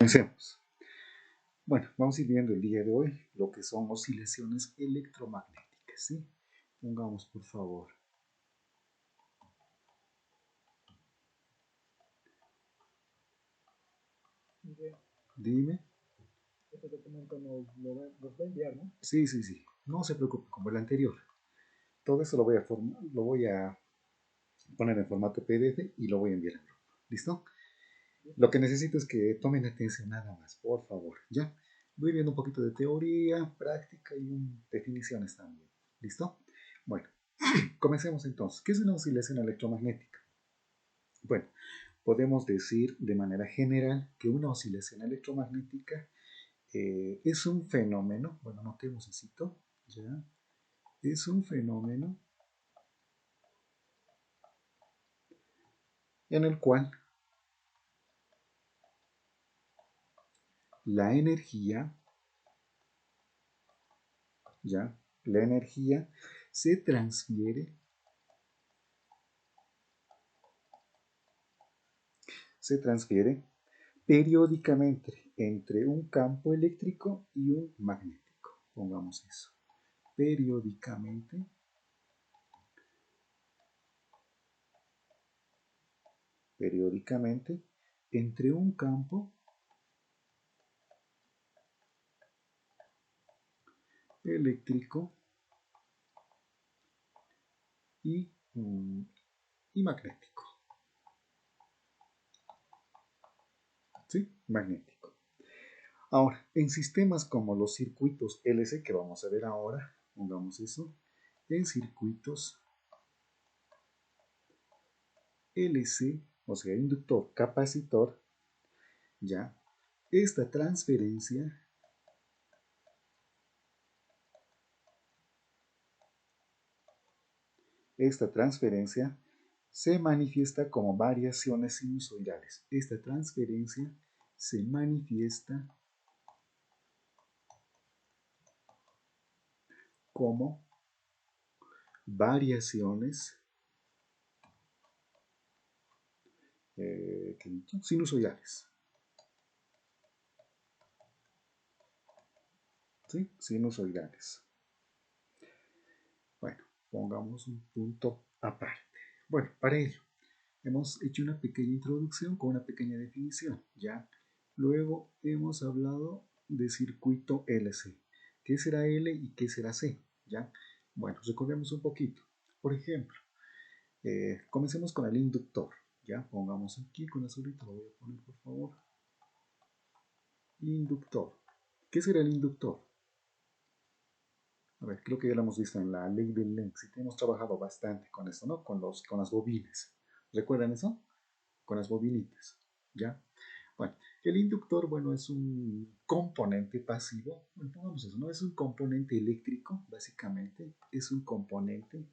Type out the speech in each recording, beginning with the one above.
Comencemos. Bueno, vamos a ir viendo el día de hoy lo que son oscilaciones electromagnéticas, ¿sí? Pongamos, por favor. Dime. Este documento nos va a enviar, ¿no? Sí. No se preocupe, como el anterior. Todo eso lo voy a poner en formato PDF y lo voy a enviar en grupo. ¿Listo? Lo que necesito es que tomen atención nada más, por favor. ¿Ya? Voy viendo un poquito de teoría, práctica y definiciones también. ¿Listo? Bueno, comencemos entonces. ¿Qué es una oscilación electromagnética? Bueno, podemos decir de manera general que una oscilación electromagnética es un fenómeno, bueno, notemos así, ¿ya? Es un fenómeno en el cual la energía, ¿ya? La energía se transfiere periódicamente entre un campo eléctrico y un magnético. Pongamos eso. Periódicamente entre un campo eléctrico y, y magnético. ¿Sí? Magnético. Ahora, en sistemas como los circuitos LC, que vamos a ver ahora, pongamos eso, en circuitos LC, o sea, inductor, capacitor, ya, esta transferencia se manifiesta como variaciones sinusoidales. Esta transferencia se manifiesta como variaciones sinusoidales. ¿Sí? Sinusoidales. Bueno, pongamos un punto aparte. Bueno, para ello hemos hecho una pequeña introducción con una pequeña definición, ¿ya? Luego hemos hablado de circuito LC. ¿Qué será L y qué será C? ¿Ya? Bueno, recordemos un poquito. Por ejemplo, comencemos con el inductor, ¿ya? Pongamos aquí con azulito, lo voy a poner por favor. Inductor. ¿Qué será el inductor? A ver, creo que ya lo hemos visto en la ley del Lenz. Hemos trabajado bastante con esto, ¿no? Con las bobinas. ¿Recuerdan eso? Con las bobinitas, ¿ya? Bueno, el inductor, bueno, es un componente pasivo. Bueno, pongamos eso, ¿no? Es un componente eléctrico, básicamente. Es un componente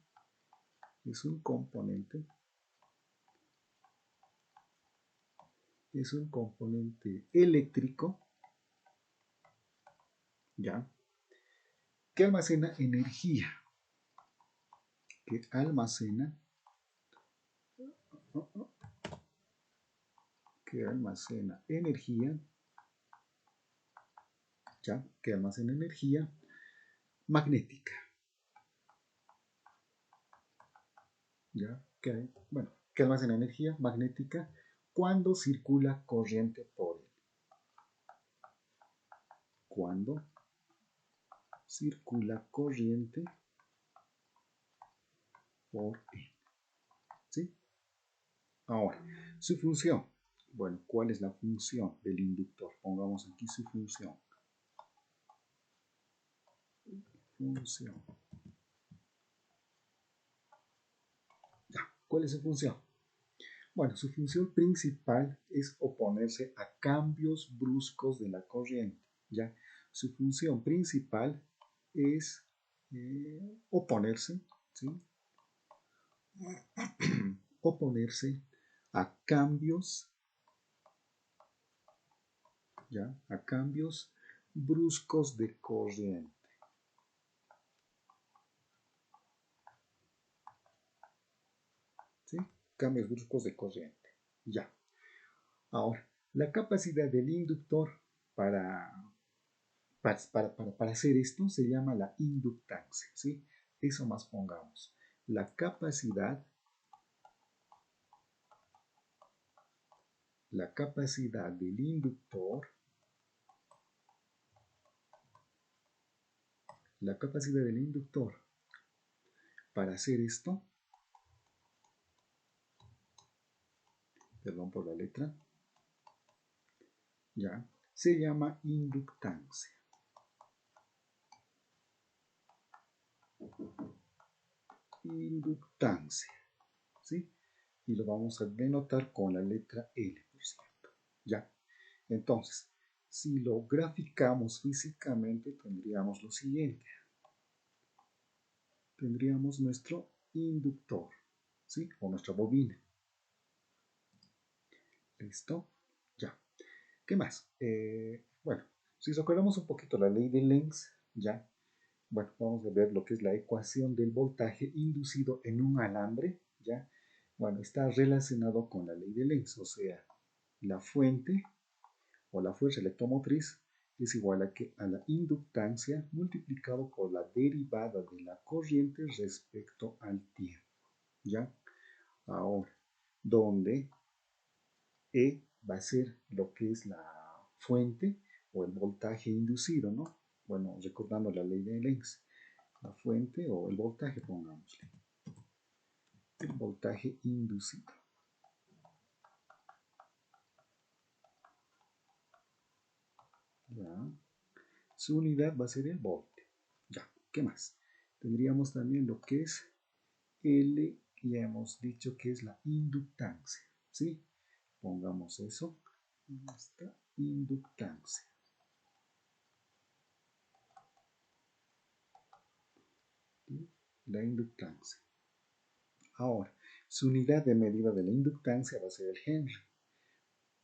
eléctrico, ¿ya? Que almacena energía. ¿Ya? Que almacena energía magnética. ¿Ya? Que almacena energía magnética cuando circula corriente por él. Cuando circula corriente por él. ¿Sí? Ahora, su función. Bueno, ¿cuál es la función del inductor? Pongamos aquí su función. Ya, ¿cuál es su función? Bueno, su función principal es oponerse a cambios bruscos de la corriente. ¿Ya? Su función principal es oponerse, ¿sí? Oponerse a cambios, ¿ya? A cambios bruscos de corriente. ¿Sí? Cambios bruscos de corriente. Ya. Ahora, La capacidad del inductor para hacer esto se llama la inductancia, ¿sí? Eso más pongamos. La capacidad del inductor, para hacer esto, perdón por la letra, ya, se llama inductancia. Inductancia, ¿sí? Y lo vamos a denotar con la letra L, por cierto, ya. Entonces, si lo graficamos físicamente, tendríamos lo siguiente. Tendríamos nuestro inductor, ¿sí? O nuestra bobina. ¿Listo? Ya. ¿Qué más? Bueno, si recordamos un poquito la ley de Lenz, ya. Bueno, vamos a ver lo que es la ecuación del voltaje inducido en un alambre, ya. Bueno, está relacionado con la ley de Lenz, o sea, la fuente o la fuerza electromotriz es igual a la inductancia multiplicado por la derivada de la corriente respecto al tiempo, ¿ya? Ahora, donde E va a ser lo que es la fuente o el voltaje inducido, ¿no? Bueno, recordando la ley de Lenz, la fuente o el voltaje, pongámosle, el voltaje inducido. ¿Ya? Su unidad va a ser el volte. Ya, ¿qué más? Tendríamos también lo que es L, ya hemos dicho que es la inductancia, ¿sí? Pongamos eso, esta inductancia. ¿Sí? La inductancia. Ahora, su unidad de medida de la inductancia va a ser el Henry,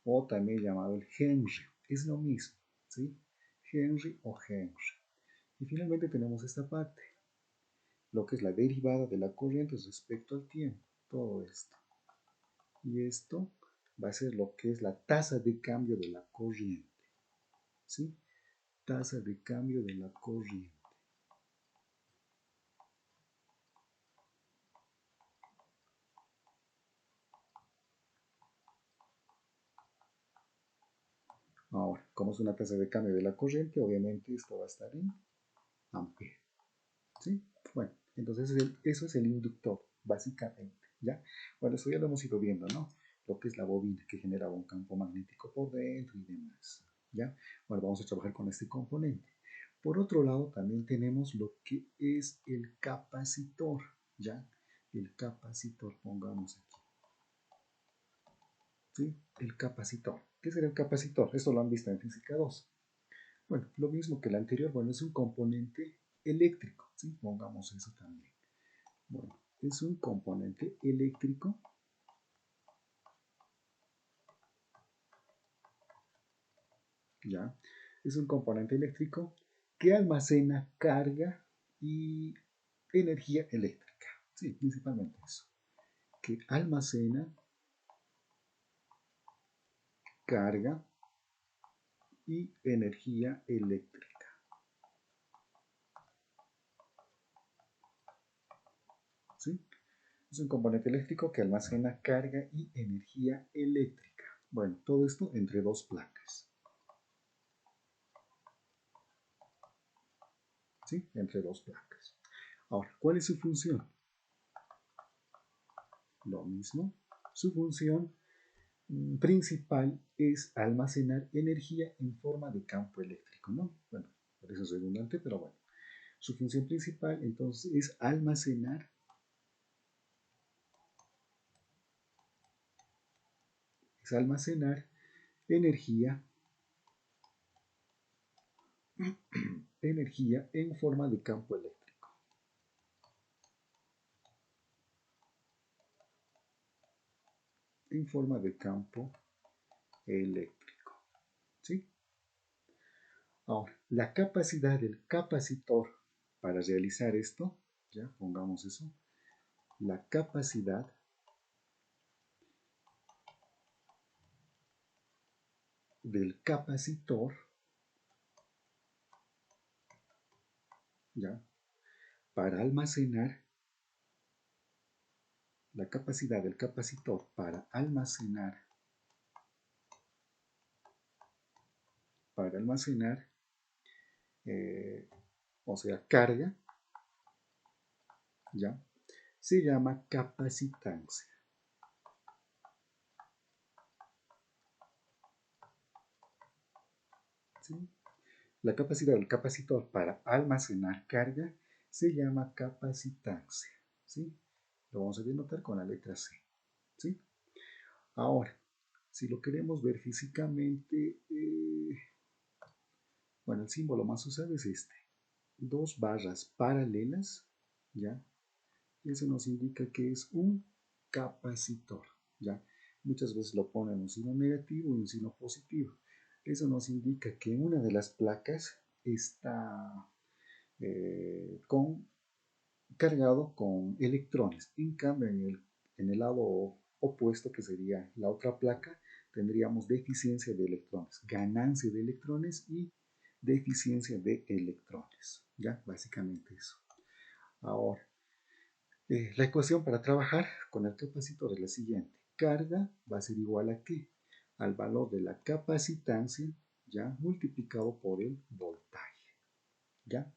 o también llamado el Henry. Es lo mismo, ¿sí? Henry o Henry. Y finalmente tenemos esta parte, lo que es la derivada de la corriente respecto al tiempo, todo esto. Y esto va a ser lo que es la tasa de cambio de la corriente, ¿sí? Tasa de cambio de la corriente. Ahora, como es una tasa de cambio de la corriente, obviamente esto va a estar en ampere, ¿sí? Bueno, entonces eso es el inductor, básicamente, ¿ya? Bueno, eso ya lo hemos ido viendo, ¿no? Lo que es la bobina que generaba un campo magnético por dentro y demás, ¿ya? Bueno, vamos a trabajar con este componente. Por otro lado, también tenemos lo que es el capacitor, ¿ya? El capacitor, pongamos aquí, ¿sí? El capacitor. ¿Qué será el capacitor? Esto lo han visto en física 2. Bueno, lo mismo que el anterior, bueno, es un componente eléctrico, ¿sí? Pongamos eso también. Bueno, es un componente eléctrico ¿ya? Es un componente eléctrico que almacena carga y energía eléctrica, sí, principalmente eso, que almacena carga y energía eléctrica, ¿sí? Es un componente eléctrico que almacena carga y energía eléctrica. Bueno, todo esto entre dos placas. ¿Sí? Entre dos placas. Ahora, ¿cuál es su función? Lo mismo. Su función principal es almacenar energía en forma de campo eléctrico, ¿no? Bueno, por eso es redundante, pero bueno. Su función principal entonces es almacenar energía, energía en forma de campo eléctrico. En forma de campo eléctrico. ¿Sí? Ahora, la capacidad del capacitor para realizar esto, ya pongamos eso, la capacidad del capacitor, ¿ya? Para almacenar, la capacidad del capacitor para almacenar o sea, carga, ¿ya? Se llama capacitancia. ¿Sí? La capacidad del capacitor para almacenar carga se llama capacitancia. ¿Sí? Lo vamos a denotar con la letra C. ¿Sí? Ahora, si lo queremos ver físicamente, bueno, el símbolo más usado es este. Dos barras paralelas, ¿ya? Eso nos indica que es un capacitor, ¿ya? Muchas veces lo ponen un signo negativo y un signo positivo. Eso nos indica que una de las placas está cargado con electrones. En cambio, en el lado opuesto, que sería la otra placa, tendríamos deficiencia de electrones, ganancia de electrones y deficiencia de electrones. ¿Ya? Básicamente eso. Ahora, la ecuación para trabajar con el capacitor es la siguiente. Carga va a ser igual a ¿qué? Al valor de la capacitancia, ya multiplicado por el voltaje. ¿Ya?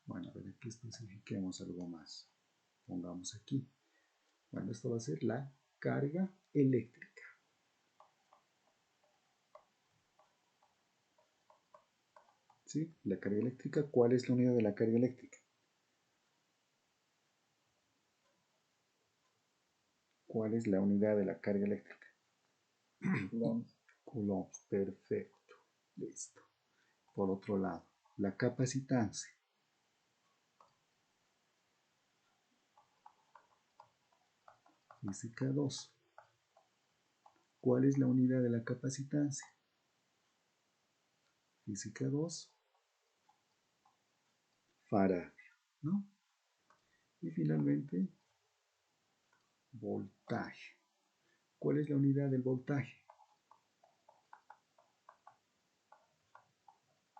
Bueno, a ver, aquí especifiquemos algo más. Pongamos aquí. Bueno, esto va a ser la carga eléctrica. ¿Sí? La carga eléctrica, ¿cuál es la unidad de la carga eléctrica? ¿Cuál es la unidad de la carga eléctrica? Coulombs, perfecto. Listo. Por otro lado, la capacitancia. Física 2. ¿Cuál es la unidad de la capacitancia? Física 2. Faraday, ¿no? Y finalmente, voltaje. ¿Cuál es la unidad del voltaje?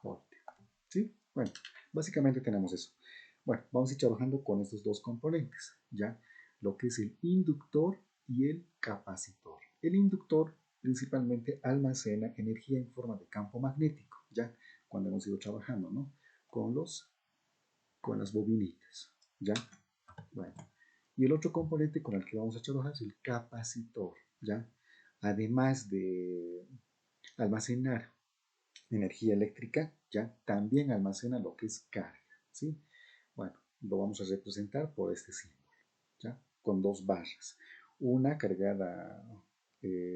Voltio. ¿Sí? Bueno, básicamente tenemos eso. Bueno, vamos a ir trabajando con estos dos componentes, ¿ya? Lo que es el inductor y el capacitor. El inductor principalmente almacena energía en forma de campo magnético, ¿ya? Cuando hemos ido trabajando, ¿no? Con las bobinitas, ¿ya? Bueno, y el otro componente con el que vamos a trabajar es el capacitor, ¿ya? Además de almacenar energía eléctrica, ¿ya? También almacena lo que es carga, ¿sí? Bueno, lo vamos a representar por este símbolo, ¿ya? Con dos barras, una cargada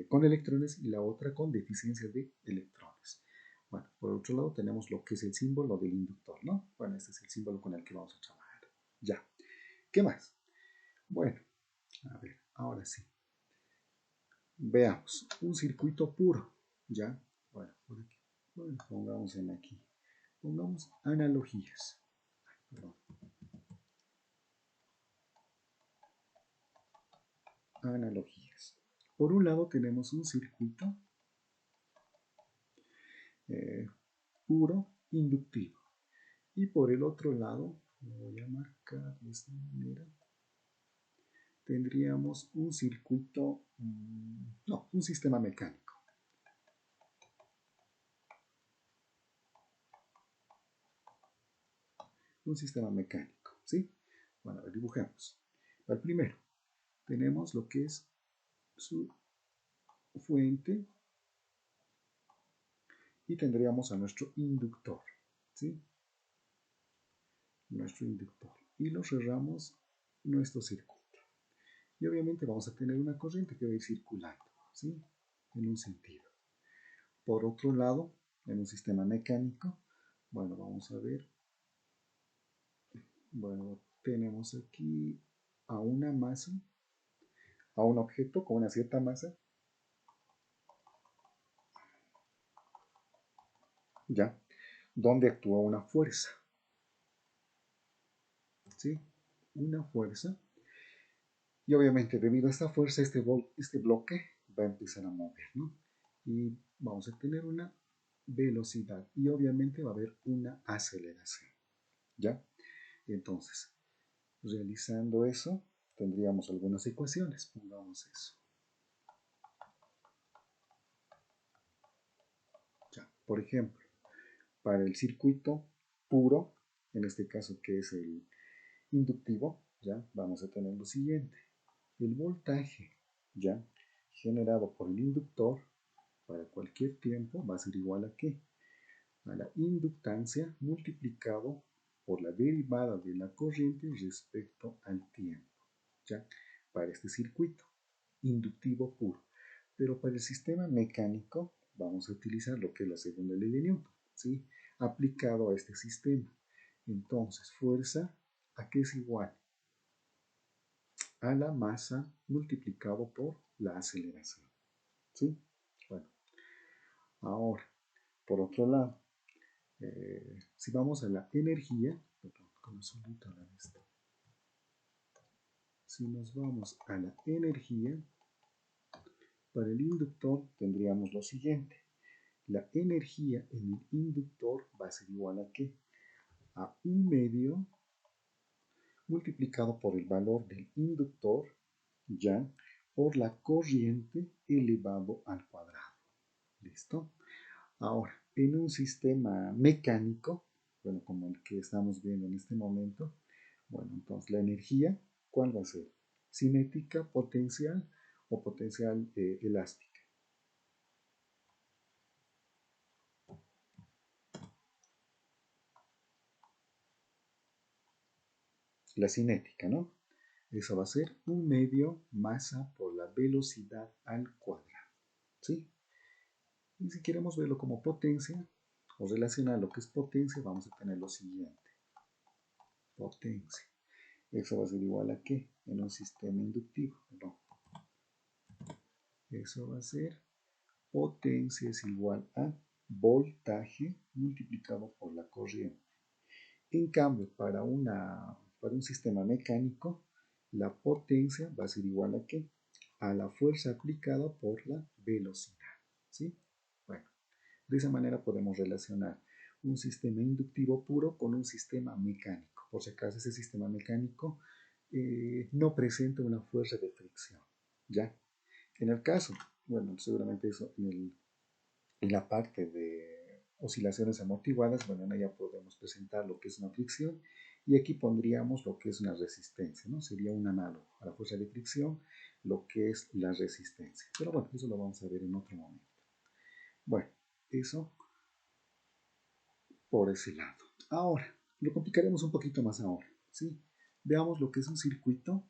con electrones y la otra con deficiencia de electrones. Bueno, por otro lado tenemos lo que es el símbolo del inductor, ¿no? Bueno, este es el símbolo con el que vamos a trabajar. Ya. ¿Qué más? Bueno, a ver, ahora sí. Veamos, un circuito puro, ¿ya? Bueno, por aquí. Bueno, pongamos en aquí. Pongamos analogías. Perdón. Analogías. Por un lado tenemos un circuito puro inductivo. Y por el otro lado, lo voy a marcar de esta manera, tendríamos un circuito, no, un sistema mecánico. Un sistema mecánico, ¿sí? Bueno, a ver, dibujemos. Para el primero, tenemos lo que es su fuente y tendríamos a nuestro inductor, ¿sí? Nuestro inductor. Y lo cerramos nuestro circuito. Y obviamente vamos a tener una corriente que va a ir circulando, ¿sí? En un sentido. Por otro lado, en un sistema mecánico, bueno, vamos a ver. Bueno, tenemos aquí a una masa, a un objeto con una cierta masa, ¿ya? Donde actúa una fuerza, ¿sí? Una fuerza. Y obviamente debido a esta fuerza, este bloque va a empezar a mover, ¿no? y vamos a tener una velocidad y obviamente va a haber una aceleración, ¿ya? Entonces, realizando eso, tendríamos algunas ecuaciones. Pongamos eso. Ya, por ejemplo, para el circuito puro, en este caso que es el inductivo, ya vamos a tener lo siguiente. El voltaje, ya generado por el inductor para cualquier tiempo va a ser igual a ¿qué? A la inductancia multiplicado por la derivada de la corriente respecto al tiempo, ¿ya? Para este circuito inductivo puro. Pero para el sistema mecánico vamos a utilizar lo que es la segunda ley de Newton, ¿sí? Aplicado a este sistema. Entonces, fuerza, ¿a qué es igual? A la masa multiplicado por la aceleración, ¿sí? Bueno, ahora, por otro lado, si vamos a la energía, perdón, con solita la vista. Si nos vamos a la energía, para el inductor tendríamos lo siguiente. La energía en el inductor va a ser igual a ¿qué? A 1/2 multiplicado por el valor del inductor, ya, por la corriente elevado al cuadrado. ¿Listo? Ahora, en un sistema mecánico, bueno, como el que estamos viendo en este momento, bueno, entonces la energía, ¿cuál va a ser? ¿Cinética, potencial o potencial elástica? La cinética, ¿no? Eso va a ser 1/2 masa por la velocidad al cuadrado, ¿sí? Y si queremos verlo como potencia o relacionar lo que es potencia, vamos a tener lo siguiente. Potencia. Eso va a ser igual a ¿qué? En un sistema inductivo, ¿no? Eso va a ser potencia es igual a voltaje multiplicado por la corriente. En cambio, para un sistema mecánico, la potencia va a ser igual a ¿qué? A la fuerza aplicada por la velocidad, ¿sí? Bueno, de esa manera podemos relacionar un sistema inductivo puro con un sistema mecánico. Por si acaso ese sistema mecánico no presenta una fuerza de fricción, ¿ya? En el caso, bueno, seguramente eso en la parte de oscilaciones amortiguadas, bueno, en ella podemos presentar lo que es una fricción y aquí pondríamos lo que es una resistencia, ¿no? Sería un análogo a la fuerza de fricción, lo que es la resistencia. Pero bueno, eso lo vamos a ver en otro momento. Bueno, eso por ese lado. Ahora, lo complicaremos un poquito más ahora, ¿sí? Veamos lo que es un circuito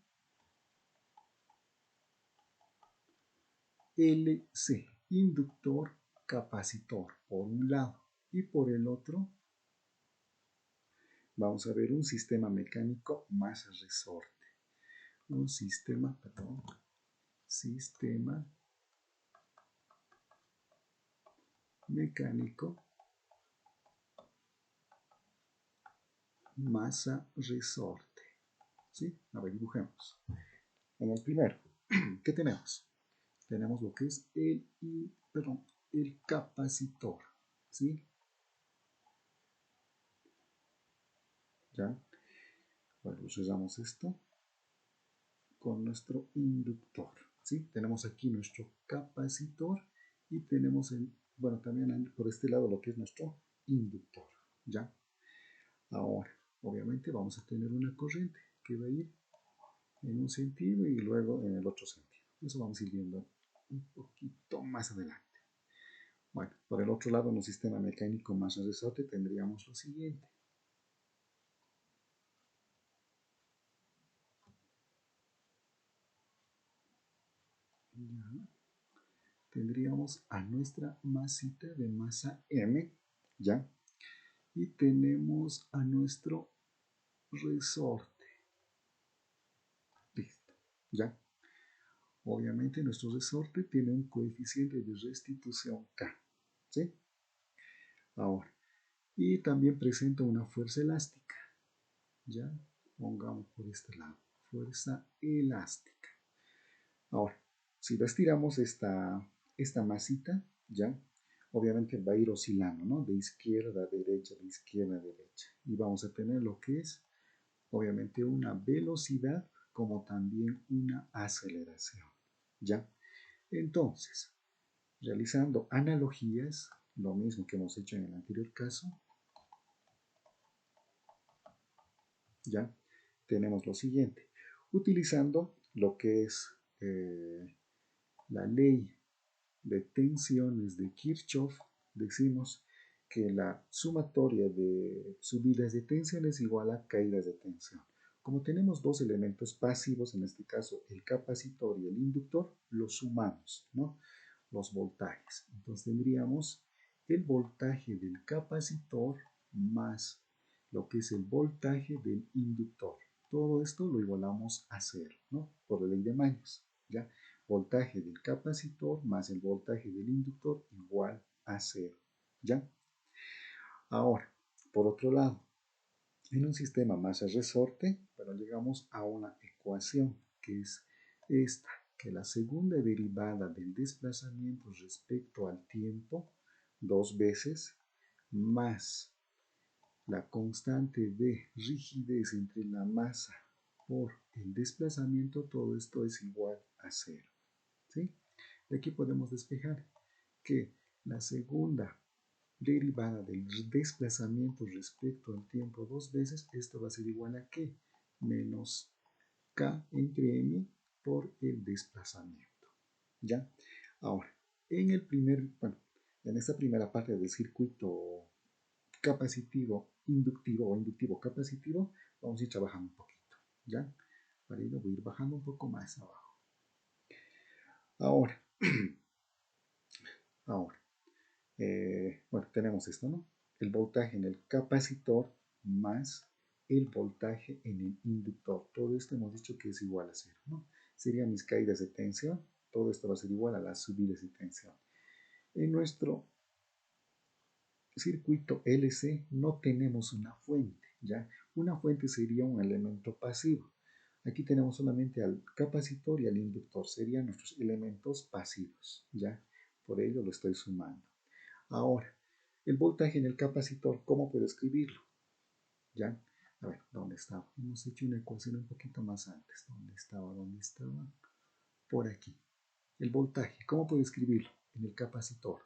LC, inductor capacitor, por un lado, y por el otro vamos a ver un sistema mecánico más resorte. Un sistema, perdón, sistema mecánico masa resorte. ¿Sí? A ver, dibujemos. En el primero, ¿qué tenemos? Tenemos lo que es el capacitor. ¿Sí? ¿Ya? Bueno, cerramos esto con nuestro inductor. ¿Sí? Tenemos aquí nuestro capacitor y tenemos, bueno, también por este lado lo que es nuestro inductor. ¿Ya? Ahora, obviamente vamos a tener una corriente que va a ir en un sentido y luego en el otro sentido. Eso vamos a ir viendo un poquito más adelante. Bueno, por el otro lado, en un sistema mecánico más resorte tendríamos lo siguiente. Ya. Tendríamos a nuestra masita de masa M, ¿ya? Y tenemos a nuestro resorte. Listo, ¿ya? Obviamente nuestro resorte tiene un coeficiente de restitución K, ¿sí? Ahora, y también presenta una fuerza elástica, ¿ya? Pongamos por este lado, fuerza elástica. Ahora, si lo estiramos esta masita, ¿ya? Obviamente va a ir oscilando, ¿no? De izquierda a derecha, de izquierda a derecha. Y vamos a tener lo que es, obviamente, una velocidad como también una aceleración, ¿ya? Entonces, realizando analogías, lo mismo que hemos hecho en el anterior caso, ¿ya? Tenemos lo siguiente. Utilizando lo que es la ley de tensiones de Kirchhoff, decimos que la sumatoria de subidas de tensión es igual a caídas de tensión. Como tenemos dos elementos pasivos, en este caso el capacitor y el inductor, los sumamos, ¿no? Los voltajes. Entonces tendríamos el voltaje del capacitor más lo que es el voltaje del inductor. Todo esto lo igualamos a cero, ¿no? Por la ley de Maños, ¿ya? Voltaje del capacitor más el voltaje del inductor igual a cero, ¿ya? Ahora, por otro lado, en un sistema masa-resorte, bueno, llegamos a una ecuación que es esta, que la segunda derivada del desplazamiento respecto al tiempo, dos veces, más la constante de rigidez entre la masa por el desplazamiento, todo esto es igual a cero, ¿sí? Y aquí podemos despejar que la segunda derivada del desplazamiento respecto al tiempo dos veces, esto va a ser igual a ¿qué? Menos K entre M por el desplazamiento, ¿ya? Ahora, bueno, en esta primera parte del circuito capacitivo, inductivo o inductivo capacitivo, vamos a ir trabajando un poquito, ¿ya? Para ello voy a ir bajando un poco más abajo. Ahora, ahora, bueno, tenemos esto, ¿no? El voltaje en el capacitor más el voltaje en el inductor. Todo esto hemos dicho que es igual a cero, ¿no? Serían mis caídas de tensión. Todo esto va a ser igual a las subidas de tensión. En nuestro circuito LC no tenemos una fuente, ¿ya? Una fuente sería un elemento pasivo. Aquí tenemos solamente al capacitor y al inductor, serían nuestros elementos pasivos, ¿ya? Por ello lo estoy sumando. Ahora, el voltaje en el capacitor, ¿cómo puedo escribirlo? ¿Ya? A ver, ¿dónde estaba? Hemos hecho una ecuación un poquito más antes. ¿Dónde estaba? ¿Dónde estaba? Por aquí. El voltaje, ¿cómo puedo escribirlo? En el capacitor.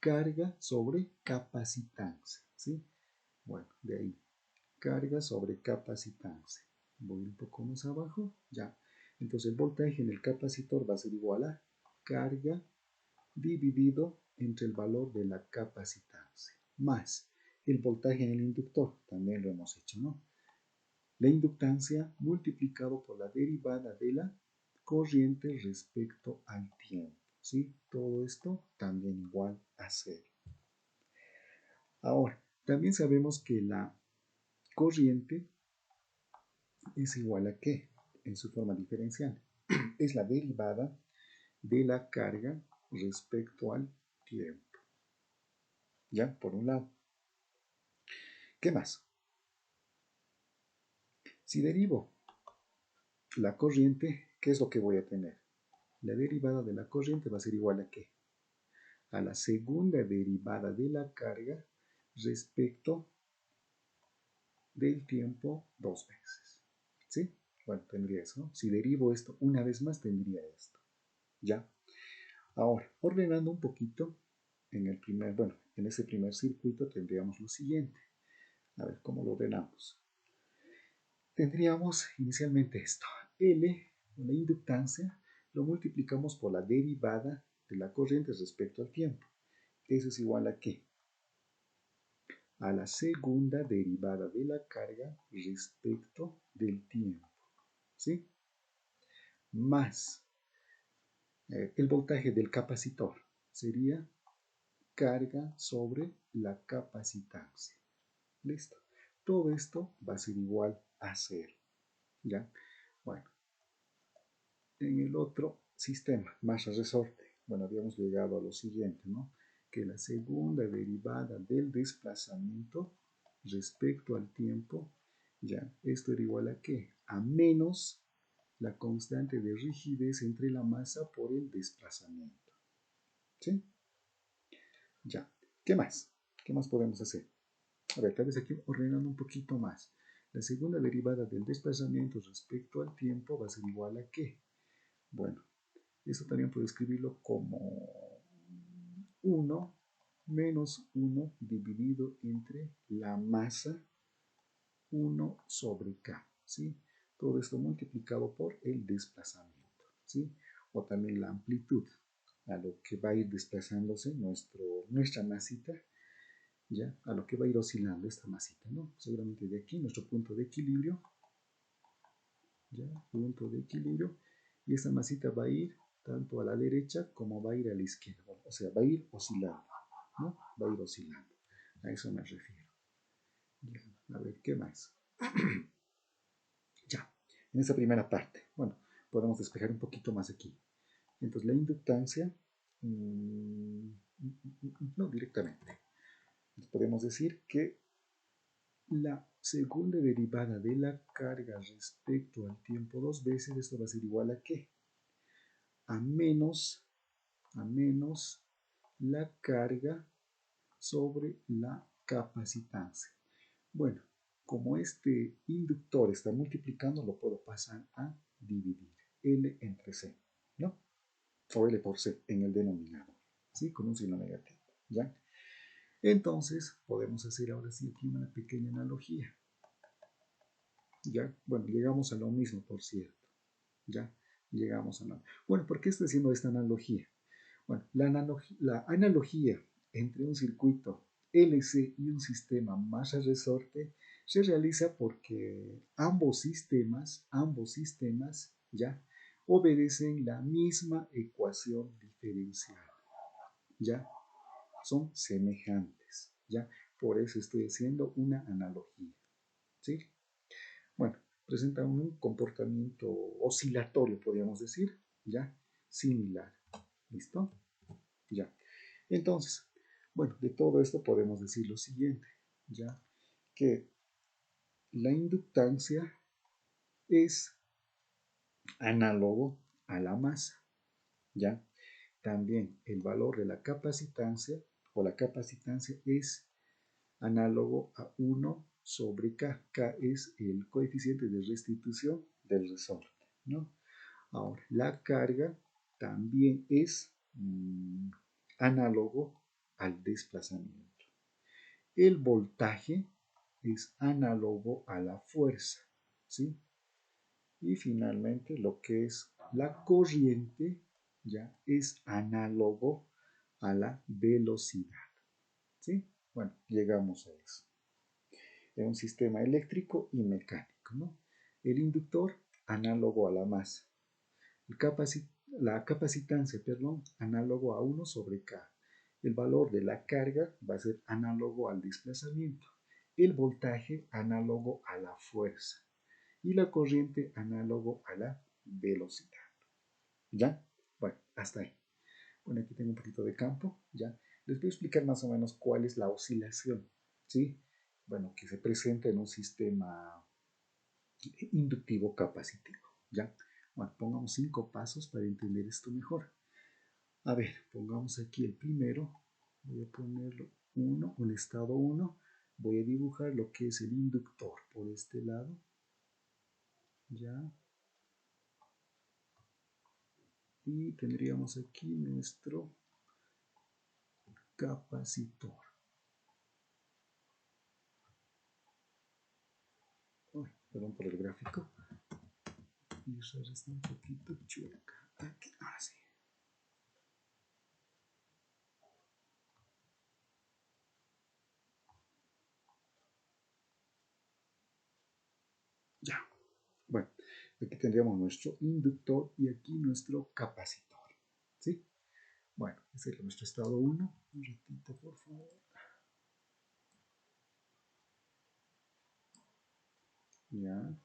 Carga sobre capacitancia, ¿sí? Bueno, de ahí. Carga sobre capacitancia. Voy un poco más abajo, ya. Entonces el voltaje en el capacitor va a ser igual a carga dividido entre el valor de la capacitancia, más el voltaje en el inductor, también lo hemos hecho, ¿no? La inductancia multiplicado por la derivada de la corriente respecto al tiempo, ¿sí? Todo esto también igual a cero. Ahora, también sabemos que la corriente es igual a ¿qué? En su forma diferencial. Es la derivada de la carga respecto al tiempo. ¿Ya? Por un lado. ¿Qué más? Si derivo la corriente, ¿qué es lo que voy a tener? La derivada de la corriente va a ser igual a ¿qué? A la segunda derivada de la carga respecto del tiempo dos veces. ¿Sí? Bueno, tendría eso, ¿no? Si derivo esto una vez más, tendría esto. ¿Ya? Ahora, ordenando un poquito, en ese primer circuito tendríamos lo siguiente. A ver, ¿cómo lo ordenamos? Tendríamos inicialmente esto. L, una inductancia, lo multiplicamos por la derivada de la corriente respecto al tiempo. Eso es igual a ¿qué? A la segunda derivada de la carga respecto del tiempo. ¿Sí? Más el voltaje del capacitor sería carga sobre la capacitancia. ¿Listo? Todo esto va a ser igual a cero. ¿Ya? Bueno, en el otro sistema, masa-resorte, bueno, habíamos llegado a lo siguiente, ¿no? Que la segunda derivada del desplazamiento respecto al tiempo, ya, esto era igual a ¿qué? A menos la constante de rigidez entre la masa por el desplazamiento. ¿Sí? Ya. ¿Qué más? ¿Qué más podemos hacer? A ver, tal vez aquí ordenando un poquito más. La segunda derivada del desplazamiento respecto al tiempo va a ser igual a ¿qué? Bueno, eso también puedo escribirlo como 1 menos 1 dividido entre la masa 1 sobre K, ¿sí? Todo esto multiplicado por el desplazamiento, ¿sí? O también la amplitud, a lo que va a ir desplazándose nuestra masita, ¿ya? A lo que va a ir oscilando esta masita, ¿no? Seguramente de aquí, nuestro punto de equilibrio, ¿ya? Punto de equilibrio, y esta masita va a ir tanto a la derecha como va a ir a la izquierda, o sea, va a ir oscilando, ¿no? Va a ir oscilando, a eso me refiero. Ya, a ver, ¿qué más? Ya, en esta primera parte, bueno, podemos despejar un poquito más aquí. Entonces, la inductancia, no directamente. Entonces, podemos decir que la segunda derivada de la carga respecto al tiempo dos veces, esto va a ser igual a ¿qué? A menos la carga sobre la capacitancia. Bueno, como este inductor está multiplicando, lo puedo pasar a dividir L entre C, ¿no? O L por C en el denominador, ¿sí? Con un signo negativo, ¿ya? Entonces, podemos hacer ahora sí aquí una pequeña analogía, ¿ya? Bueno, llegamos a lo mismo, por cierto, ¿ya? Llegamos a lo... Bueno, ¿por qué estoy haciendo esta analogía? Bueno, la analogía entre un circuito LC y un sistema masa-resorte se realiza porque ambos sistemas ya obedecen la misma ecuación diferencial, ya son semejantes, ya por eso estoy haciendo una analogía, ¿sí? Bueno, presentan un comportamiento oscilatorio, podríamos decir, ya similar, ¿listo? Ya. Entonces, bueno, de todo esto podemos decir lo siguiente, ya que la inductancia es análogo a la masa, ya. También el valor de la capacitancia o la capacitancia es análogo a 1 sobre K. K es el coeficiente de restitución del resorte, ¿no? Ahora, la carga también es análogo al desplazamiento. El voltaje es análogo a la fuerza, ¿sí? Y finalmente lo que es la corriente ya es análogo a la velocidad, ¿sí? Bueno, llegamos a eso. Es un sistema eléctrico y mecánico, ¿no? El inductor análogo a la masa. La capacitancia, perdón, análogo a 1 sobre K. El valor de la carga va a ser análogo al desplazamiento. El voltaje análogo a la fuerza. Y la corriente análogo a la velocidad. ¿Ya? Bueno, hasta ahí. Bueno, aquí tengo un poquito de campo, ¿ya? Les voy a explicar más o menos cuál es la oscilación, ¿sí? Bueno, que se presenta en un sistema inductivo capacitivo, ¿ya? Bueno, pongamos 5 pasos para entender esto mejor. A ver, pongamos aquí el primero. Voy a ponerlo 1, un estado 1. Voy a dibujar lo que es el inductor por este lado. ¿Ya? Y tendríamos aquí nuestro capacitor. Uy, perdón por el gráfico. Y eso está un poquito chueca. Aquí, ahora sí. Ya. Bueno, aquí tendríamos nuestro inductor y aquí nuestro capacitor. ¿Sí? Bueno, ese es nuestro estado 1. Un ratito, por favor. Ya.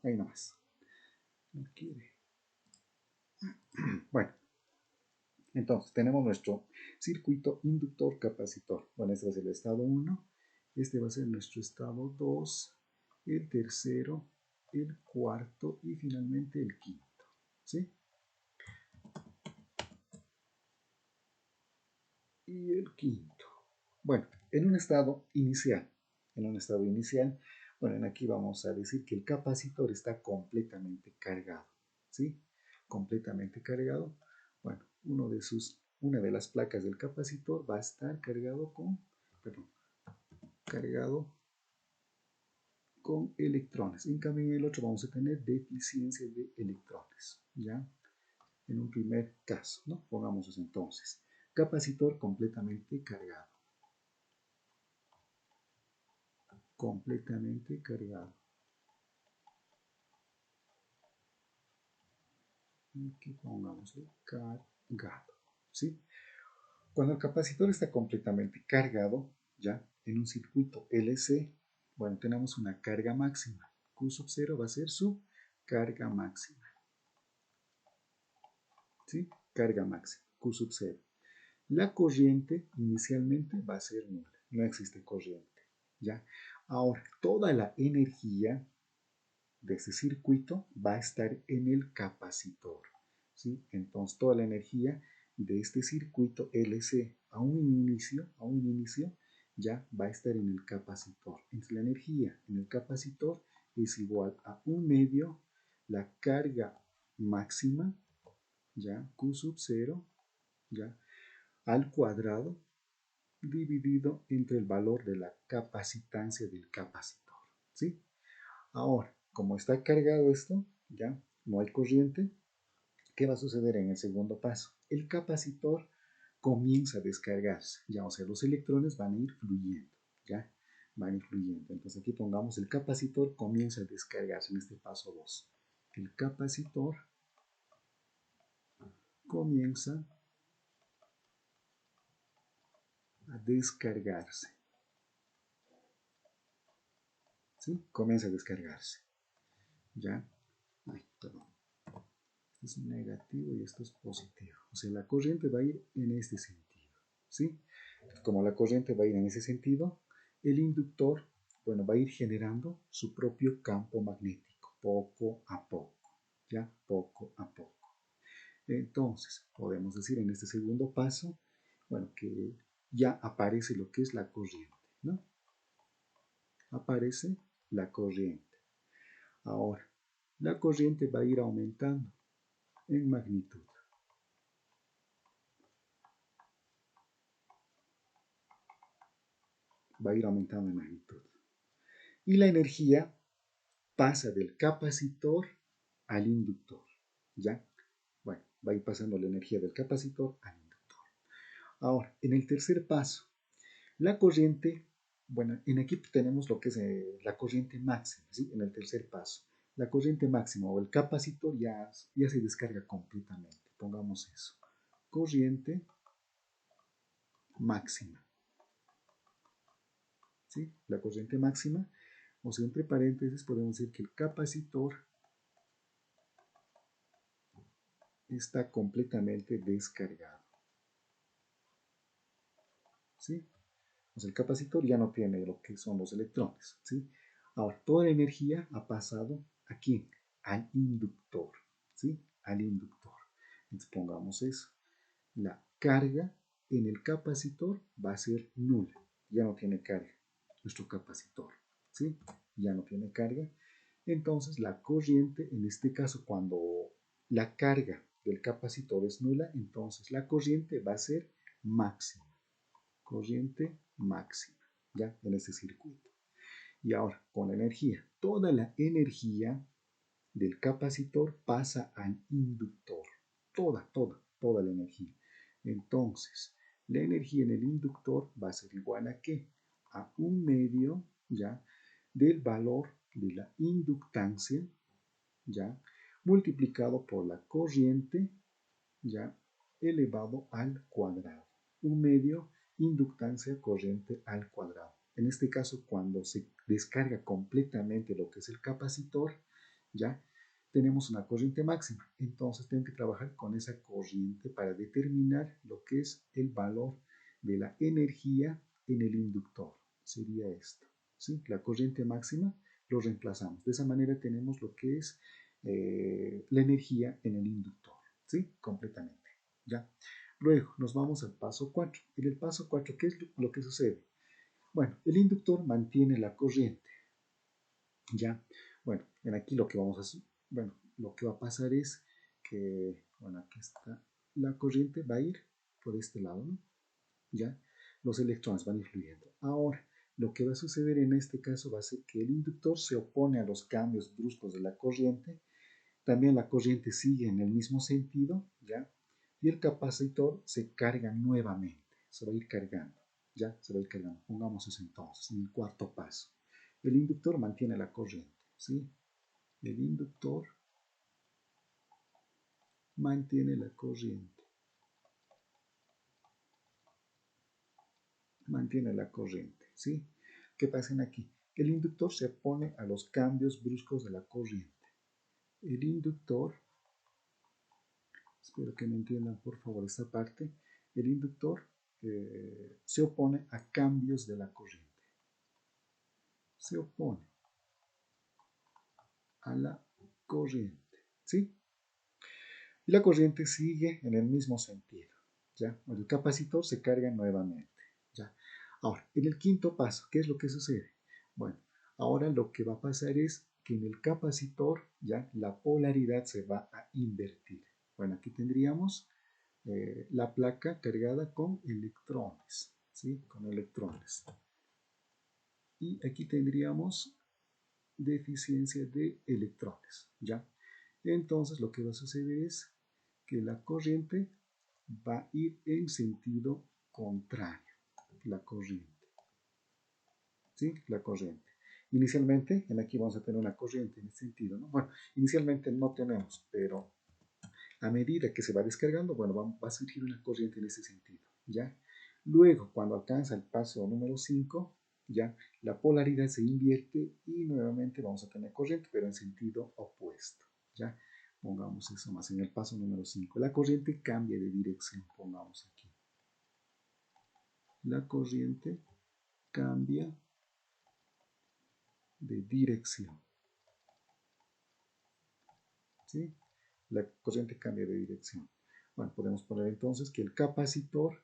Ahí nomás. No quiere. Bueno, entonces tenemos nuestro circuito inductor capacitor. Bueno, este va a ser el estado 1, este va a ser nuestro estado 2, el tercero, el cuarto y finalmente el quinto. ¿Sí? Y el quinto. Bueno, en un estado inicial, bueno, aquí vamos a decir que el capacitor está completamente cargado, ¿sí? Completamente cargado. Bueno, una de las placas del capacitor va a estar cargado con electrones. En cambio, en el otro vamos a tener deficiencia de electrones, ¿ya? En un primer caso, ¿no? Pongamos eso entonces. Capacitor completamente cargado. Completamente cargado. Aquí pongámosle cargado, ¿sí? Cuando el capacitor está completamente cargado, ya en un circuito LC, bueno, tenemos una carga máxima. Q sub 0 va a ser su carga máxima, ¿sí? Carga máxima, Q sub 0. La corriente inicialmente va a ser nula, no existe corriente, ¿ya? Ahora, toda la energía de ese circuito va a estar en el capacitor, ¿sí? Entonces, toda la energía de este circuito LC a un inicio, ya va a estar en el capacitor. Entonces, la energía en el capacitor es igual a 1/2 la carga máxima, ya, Q sub 0, ya, al cuadrado, dividido entre el valor de la capacitancia del capacitor, ¿sí? Ahora, como está cargado esto, ya no hay corriente, ¿qué va a suceder en el segundo paso? El capacitor comienza a descargarse, ya, o sea, los electrones van a ir fluyendo, ya, van a ir fluyendo. Entonces aquí pongamos el capacitor comienza a descargarse en este paso 2. El capacitor comienza a descargarse, ¿sí? Comienza a descargarse, ¿ya? Ay, perdón. Esto es negativo y esto es positivo. O sea, la corriente va a ir en este sentido, ¿sí? Como la corriente va a ir en ese sentido, el inductor, bueno, va a ir generando su propio campo magnético, poco a poco, ¿ya? Poco a poco. Entonces, podemos decir en este segundo paso, bueno, que ya aparece lo que es la corriente, ¿no? Aparece la corriente. Ahora, la corriente va a ir aumentando en magnitud. Va a ir aumentando en magnitud. Y la energía pasa del capacitor al inductor, ¿ya? Bueno, va a ir pasando la energía del capacitor al inductor. Ahora, en el tercer paso, la corriente, bueno, en aquí tenemos lo que es la corriente máxima, ¿sí? En el tercer paso, la corriente máxima o el capacitor ya se descarga completamente, pongamos eso. Corriente máxima, ¿sí? La corriente máxima, o sea, entre paréntesis podemos decir que el capacitor está completamente descargado, ¿sí? O sea, el capacitor ya no tiene lo que son los electrones, ¿sí? Ahora, toda la energía ha pasado aquí, al inductor, ¿sí? Al inductor. Entonces, pongamos eso. La carga en el capacitor va a ser nula. Ya no tiene carga nuestro capacitor, ¿sí? Ya no tiene carga. Entonces, la corriente, en este caso, cuando la carga del capacitor es nula, entonces la corriente va a ser máxima. Corriente máxima, ya, en este circuito. Y ahora, con la energía, toda la energía del capacitor pasa al inductor. Toda la energía. Entonces, la energía en el inductor va a ser igual a ¿qué? A 1/2, ya, del valor de la inductancia, ya, multiplicado por la corriente, ya, elevado al cuadrado. 1/2 inductancia corriente al cuadrado. En este caso, cuando se descarga completamente lo que es el capacitor, ¿ya? Tenemos una corriente máxima, entonces tengo que trabajar con esa corriente para determinar lo que es el valor de la energía en el inductor. Sería esto, ¿sí? La corriente máxima lo reemplazamos. De esa manera tenemos lo que es la energía en el inductor, ¿sí? Completamente, ¿ya? Luego nos vamos al paso 4. En el paso 4, ¿qué es lo que sucede? Bueno, el inductor mantiene la corriente, ¿ya? Bueno, en aquí lo que vamos a hacer, bueno, lo que va a pasar es que, bueno, aquí está, la corriente va a ir por este lado, ¿no? ¿Ya? Los electrones van influyendo. Ahora, lo que va a suceder en este caso va a ser que el inductor se opone a los cambios bruscos de la corriente, también la corriente sigue en el mismo sentido, ¿ya? Y el capacitor se carga nuevamente, se va a ir cargando, ¿ya? Se va a ir cargando. Pongamos eso entonces, en el cuarto paso. El inductor mantiene la corriente, ¿sí? El inductor mantiene la corriente. Mantiene la corriente, ¿sí? ¿Qué pasa aquí? El inductor se opone a los cambios bruscos de la corriente. El inductor, espero que me entiendan por favor esta parte, el inductor se opone a cambios de la corriente. Se opone a la corriente, ¿sí? Y la corriente sigue en el mismo sentido, ¿ya? El capacitor se carga nuevamente, ¿ya? Ahora, en el quinto paso, ¿qué es lo que sucede? Bueno, ahora lo que va a pasar es que en el capacitor ya la polaridad se va a invertir. Bueno, aquí tendríamos la placa cargada con electrones, ¿sí? Con electrones. Y aquí tendríamos deficiencia de electrones, ¿ya? Entonces lo que va a suceder es que la corriente va a ir en sentido contrario, la corriente, ¿sí? La corriente. Inicialmente, en aquí vamos a tener una corriente en este sentido, ¿no? Bueno, inicialmente no tenemos, pero a medida que se va descargando, bueno, va a surgir una corriente en ese sentido, ¿ya? Luego, cuando alcanza el paso número 5, ya la polaridad se invierte y nuevamente vamos a tener corriente, pero en sentido opuesto, ¿ya? Pongamos eso más en el paso número 5. La corriente cambia de dirección, pongamos aquí. La corriente cambia de dirección, ¿sí? La corriente cambia de dirección. Bueno, podemos poner entonces que el capacitor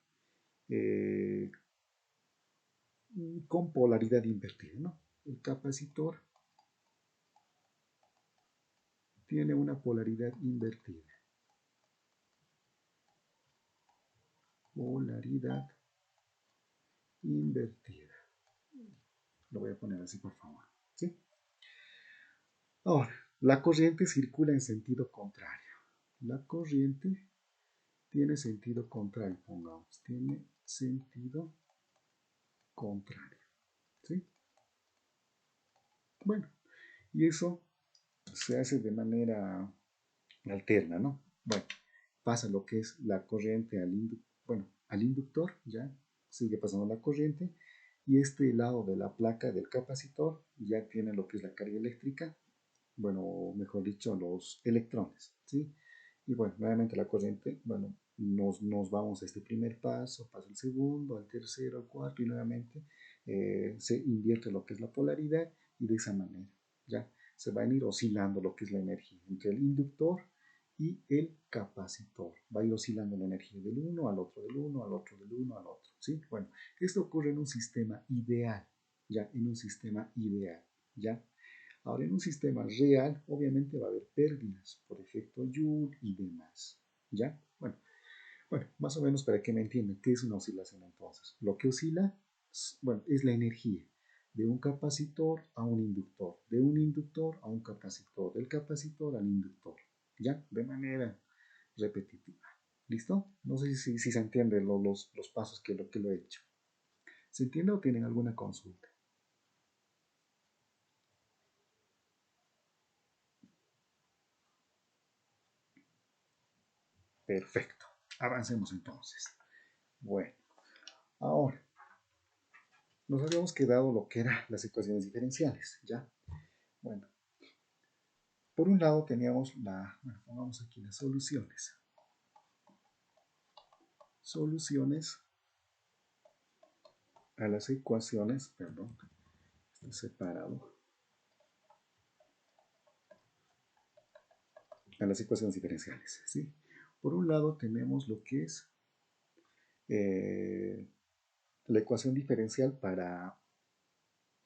con polaridad invertida, ¿no? El capacitor tiene una polaridad invertida. Polaridad invertida. Lo voy a poner así, por favor, ¿sí? Ahora, la corriente circula en sentido contrario. La corriente tiene sentido contrario, pongamos. Tiene sentido contrario, ¿sí? Bueno, y eso se hace de manera alterna, ¿no? Bueno, pasa lo que es la corriente al inductor, ya sigue pasando la corriente, y este lado de la placa del capacitor ya tiene lo que es la carga eléctrica, bueno, mejor dicho, los electrones, ¿sí? Y bueno, nuevamente la corriente, bueno, nos vamos a este primer paso, pasa el segundo, al tercero, al cuarto, y nuevamente se invierte lo que es la polaridad, y de esa manera, ya se va a ir oscilando lo que es la energía entre el inductor y el capacitor. Va a ir oscilando la energía del uno al otro, del uno al otro, del uno al otro, ¿sí? Bueno, esto ocurre en un sistema ideal, ya, en un sistema ideal, ya. Ahora, en un sistema real, obviamente va a haber pérdidas por efecto Joule y demás, ¿ya? Bueno, más o menos para que me entiendan, ¿qué es una oscilación entonces? Lo que oscila, bueno, es la energía de un capacitor a un inductor, de un inductor a un capacitor, del capacitor al inductor, ¿ya? De manera repetitiva. ¿Listo? No sé si se entienden los pasos que lo he hecho. ¿Se entiende o tienen alguna consulta? Perfecto. Avancemos entonces. Bueno, ahora nos habíamos quedado lo que eran las ecuaciones diferenciales, ¿ya? Bueno, por un lado teníamos bueno, pongamos aquí las soluciones. Soluciones a las ecuaciones, perdón, está separado, a las ecuaciones diferenciales, ¿sí? Por un lado tenemos lo que es la ecuación diferencial para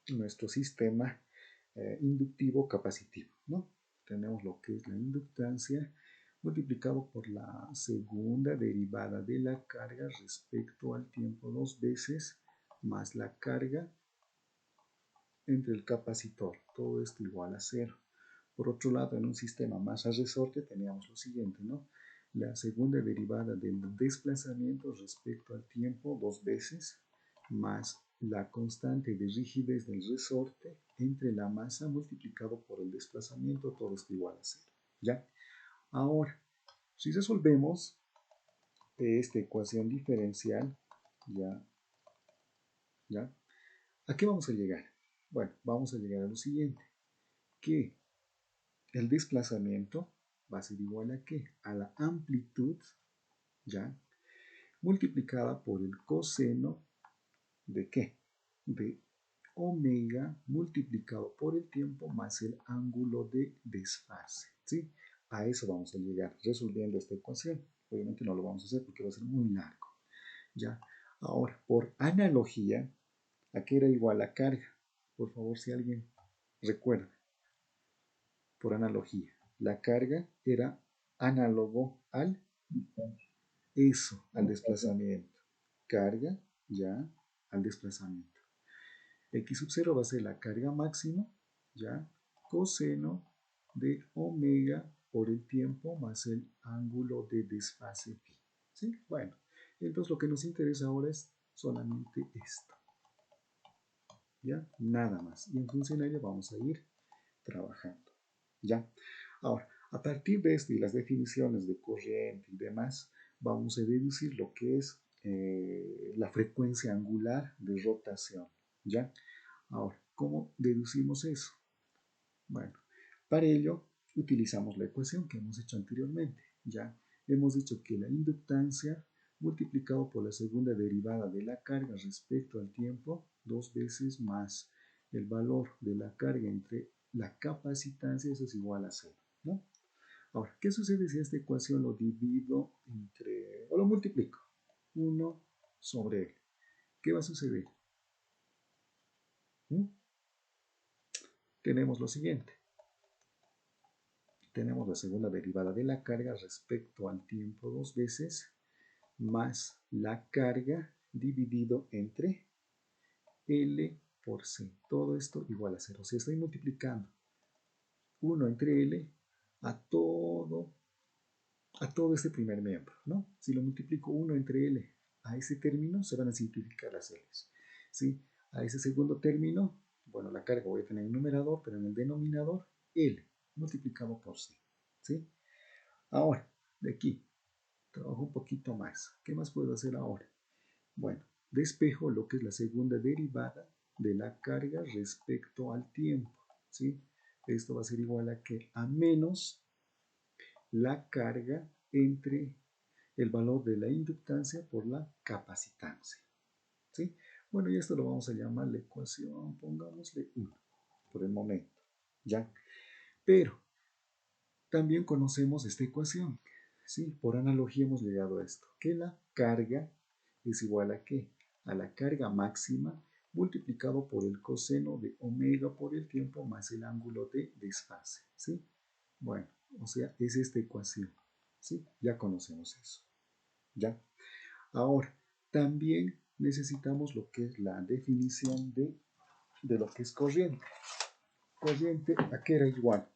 nuestro sistema inductivo capacitivo, ¿no? Tenemos lo que es la inductancia multiplicado por la segunda derivada de la carga respecto al tiempo 2 veces más la carga entre el capacitor, todo esto igual a 0. Por otro lado, en un sistema masa resorte teníamos lo siguiente, ¿no? La segunda derivada del desplazamiento respecto al tiempo 2 veces más la constante de rigidez del resorte entre la masa multiplicado por el desplazamiento, todo esto igual a 0. ¿Ya? Ahora, si resolvemos esta ecuación diferencial, ¿ya? ¿A qué vamos a llegar? Bueno, vamos a llegar a lo siguiente, que el desplazamiento va a ser igual a ¿qué? A la amplitud, ¿ya? Multiplicada por el coseno de ¿qué? De omega multiplicado por el tiempo más el ángulo de desfase, ¿sí? A eso vamos a llegar resolviendo esta ecuación. Obviamente no lo vamos a hacer porque va a ser muy largo, ¿ya? Ahora, por analogía, ¿a qué era igual la carga? Por favor, si alguien recuerda, por analogía, la carga era análogo al eso, al desplazamiento. Carga ya al desplazamiento. X sub 0 va a ser la carga máxima, ya, coseno de omega por el tiempo más el ángulo de desfase pi. ¿Sí? Bueno, entonces lo que nos interesa ahora es solamente esto. ¿Ya? Nada más. Y en función a ello vamos a ir trabajando. ¿Ya? Ahora, a partir de esto y las definiciones de corriente y demás, vamos a deducir lo que es la frecuencia angular de rotación. ¿Ya? Ahora, ¿cómo deducimos eso? Bueno, para ello utilizamos la ecuación que hemos hecho anteriormente. Ya hemos dicho que la inductancia multiplicado por la segunda derivada de la carga respecto al tiempo, 2 veces más el valor de la carga entre la capacitancia, eso es igual a 0, ¿no? Ahora, ¿qué sucede si esta ecuación lo divido entre, o lo multiplico? 1 sobre L. ¿Qué va a suceder? Tenemos lo siguiente. Tenemos la segunda derivada de la carga respecto al tiempo 2 veces más la carga dividido entre L por C. Todo esto igual a 0. O sea, estoy multiplicando 1 entre L a todo este primer miembro, ¿no? Si lo multiplico 1 entre L a ese término, se van a simplificar las L's, ¿sí? A ese segundo término, bueno, la carga voy a tener en el numerador, pero en el denominador, L multiplicado por C, ¿sí? Ahora, de aquí, trabajo un poquito más. ¿Qué más puedo hacer ahora? Bueno, despejo lo que es la segunda derivada de la carga respecto al tiempo, ¿sí? Esto va a ser igual a que a menos la carga entre el valor de la inductancia por la capacitancia, ¿sí? Bueno, y esto lo vamos a llamar la ecuación, pongámosle 1 por el momento, ¿ya? Pero también conocemos esta ecuación, ¿sí? Por analogía hemos llegado a esto, que la carga es igual a ¿qué? A la carga máxima multiplicado por el coseno de omega por el tiempo más el ángulo de desfase, ¿sí? Bueno, o sea, es esta ecuación, ¿sí? Ya conocemos eso, ¿ya? Ahora, también necesitamos lo que es la definición de lo que es corriente. Corriente, ¿a qué era igual?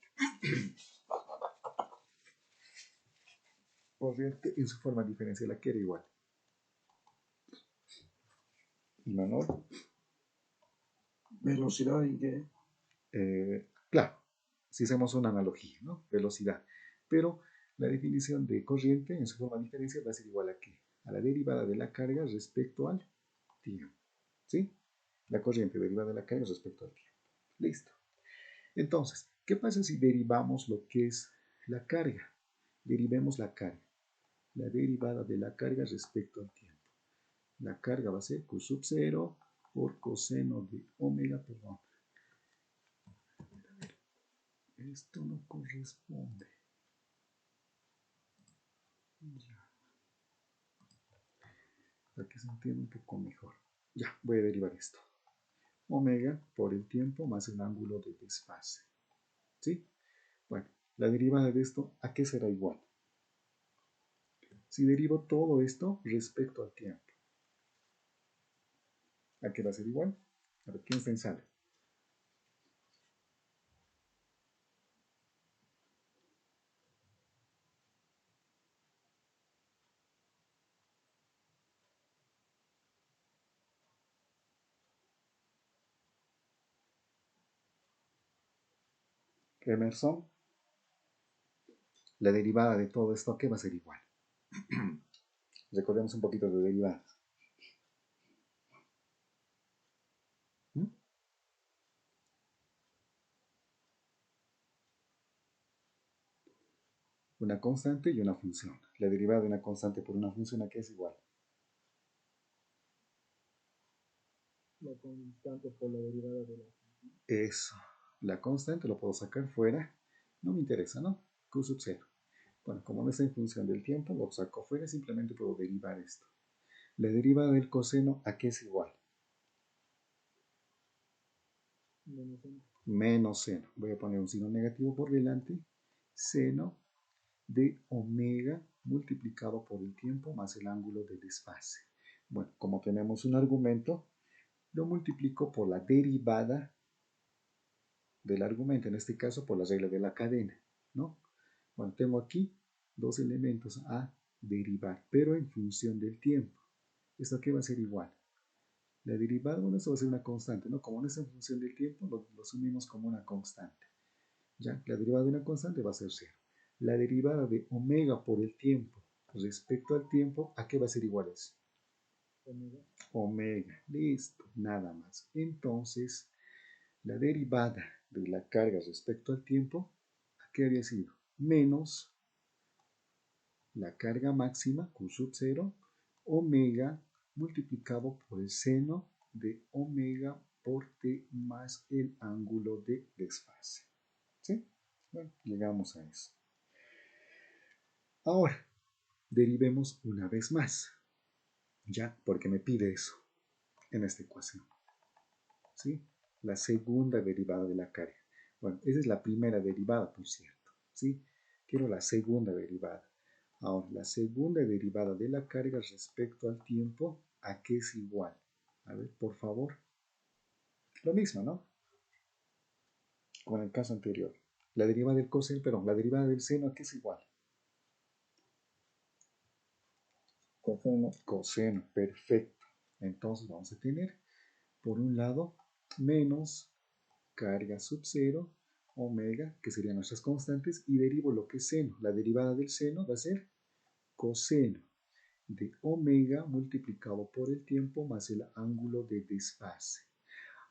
Corriente en su forma diferencial, ¿a qué era igual? Menor. Velocidad y qué. Claro, si hacemos una analogía, ¿no? Velocidad. Pero la definición de corriente en su forma diferencial va a ser igual a ¿qué? A la derivada de la carga respecto al tiempo, ¿sí? La corriente derivada de la carga respecto al tiempo. Listo. Entonces, ¿Qué pasa si derivamos lo que es la carga? Derivemos la carga, la derivada de la carga respecto al tiempo. La carga va a ser Q sub 0 por coseno de omega, perdón. Esto no corresponde. Ya. Para que se entienda un poco mejor. Ya, voy a derivar esto. Omega por el tiempo más el ángulo de desfase. ¿Sí? Bueno, la derivada de esto, ¿a qué será igual? Si derivo todo esto respecto al tiempo, ¿a qué va a ser igual? A ver, ¿quién está en sala? Emerson, la derivada de todo esto, ¿a qué va a ser igual? Recordemos un poquito de derivadas. ¿Mm? Una constante y una función. La derivada de una constante por una función, ¿a qué es igual? La constante por la derivada de la función. Eso. La constante lo puedo sacar fuera. No me interesa, ¿no? Q sub 0. Bueno, como no está en función del tiempo, lo saco fuera, simplemente puedo derivar esto. La derivada del coseno, ¿a qué es igual? Menos n. Menos seno. Voy a poner un signo negativo por delante. Seno de omega multiplicado por el tiempo más el ángulo de desfase. Bueno, como tenemos un argumento, lo multiplico por la derivada del argumento, en este caso por la regla de la cadena, ¿no? Bueno, tengo aquí dos elementos a derivar, pero en función del tiempo. ¿Esto qué va a ser igual? La derivada, bueno, esto va a ser una constante, ¿no? Como no es en función del tiempo, lo asumimos como una constante. ¿Ya? La derivada de una constante va a ser 0. La derivada de omega por el tiempo respecto al tiempo, ¿a qué va a ser igual eso? Omega. Omega, listo, nada más. Entonces, la derivada de la carga respecto al tiempo, ¿a qué había sido? Menos la carga máxima, Q sub 0, omega multiplicado por el seno de omega por t más el ángulo de desfase. ¿Sí? Bueno, llegamos a eso. Ahora, derivemos una vez más. Ya, porque me pide eso en esta ecuación. ¿Sí? La segunda derivada de la carga. Bueno, esa es la primera derivada, por cierto. ¿Sí? Quiero la segunda derivada. Ahora, la segunda derivada de la carga respecto al tiempo, ¿a qué es igual? A ver, por favor. Lo mismo, ¿no? Como en el caso anterior. La derivada del coseno, perdón, la derivada del seno, ¿a qué es igual? Coseno. Coseno, perfecto. Entonces vamos a tener, por un lado, menos carga sub 0, omega, que serían nuestras constantes, y derivo lo que es seno. La derivada del seno va a ser coseno de omega multiplicado por el tiempo más el ángulo de desfase.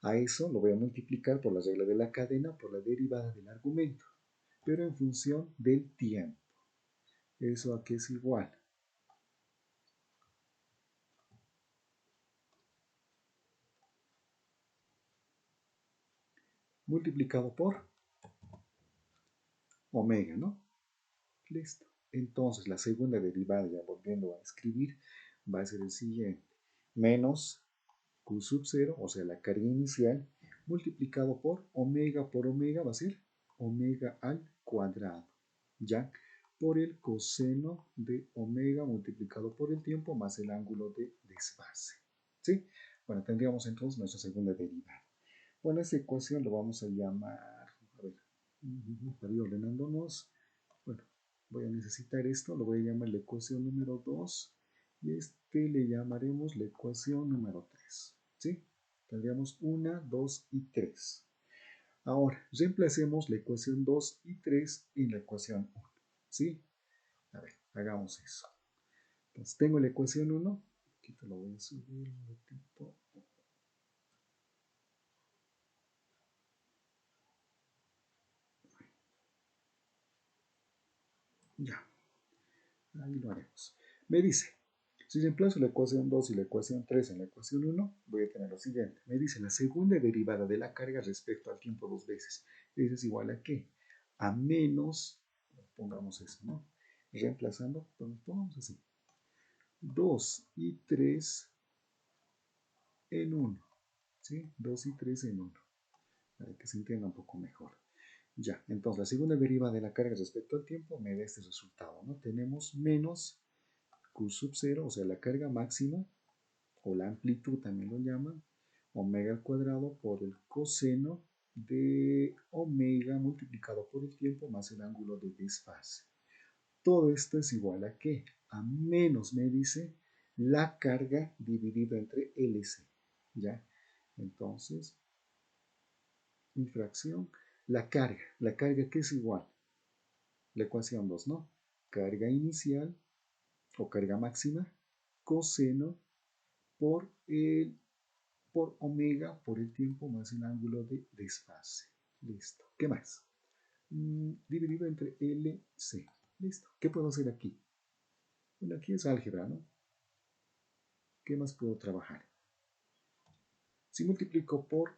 A eso lo voy a multiplicar por la regla de la cadena por la derivada del argumento, pero en función del tiempo. ¿Eso a qué es igual? Multiplicado por omega, ¿no? Listo. Entonces la segunda derivada, ya volviendo a escribir, va a ser el siguiente. Menos Q sub 0, o sea, la carga inicial, multiplicado por omega va a ser omega al cuadrado. ¿Ya? Por el coseno de omega multiplicado por el tiempo más el ángulo de desfase. ¿Sí? Bueno, tendríamos entonces nuestra segunda derivada. Bueno, esta ecuación lo vamos a llamar, a ver, para ir ordenándonos. Bueno, voy a necesitar esto, lo voy a llamar la ecuación número 2 y este le llamaremos la ecuación número 3. ¿Sí? Tendríamos 1, 2 y 3. Ahora, reemplacemos la ecuación 2 y 3 en la ecuación 1. ¿Sí? A ver, hagamos eso. Entonces, tengo la ecuación 1. Aquí te lo voy a subir de tipo. Ya, ahí lo haremos. Me dice, si reemplazo la ecuación 2 y la ecuación 3 en la ecuación 1, voy a tener lo siguiente. Me dice la segunda derivada de la carga respecto al tiempo dos veces. Eso es igual a ¿qué? A menos, pongamos eso, ¿no? Reemplazando, pongamos así. 2 y 3 en 1. ¿Sí? 2 y 3 en 1. Para que se entienda un poco mejor. Ya, entonces la segunda derivada de la carga respecto al tiempo me da este resultado, ¿no? Tenemos menos Q sub 0, o sea, la carga máxima, o la amplitud también lo llaman, omega al cuadrado por el coseno de omega multiplicado por el tiempo más el ángulo de desfase. Todo esto es igual a ¿qué? A menos, me dice, la carga dividida entre LC, ¿ya? Entonces, mi fracción, la carga que es igual, la ecuación 2, ¿no? Carga inicial o carga máxima, coseno por omega por el tiempo más el ángulo de desfase. Listo. ¿Qué más? Dividido entre LC. Listo. ¿Qué puedo hacer aquí? Bueno, aquí es álgebra, ¿no? ¿Qué más puedo trabajar? Si multiplico por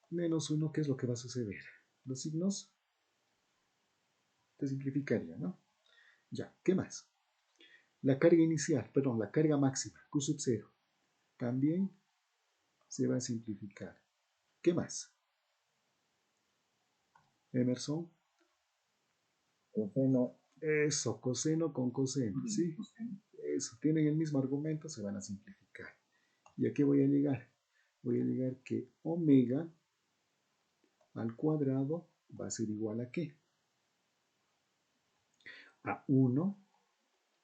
menos 1, ¿qué es lo que va a suceder? Los signos te simplificaría, ¿no? Ya, ¿qué más? La carga inicial, perdón, la carga máxima, Q sub 0, también se va a simplificar. ¿Qué más? Emerson. Coseno. Eso, coseno con coseno, ¿sí? Eso, tienen el mismo argumento, se van a simplificar. ¿Y a qué voy a llegar? Voy a llegar que omega al cuadrado va a ser igual a ¿qué? A 1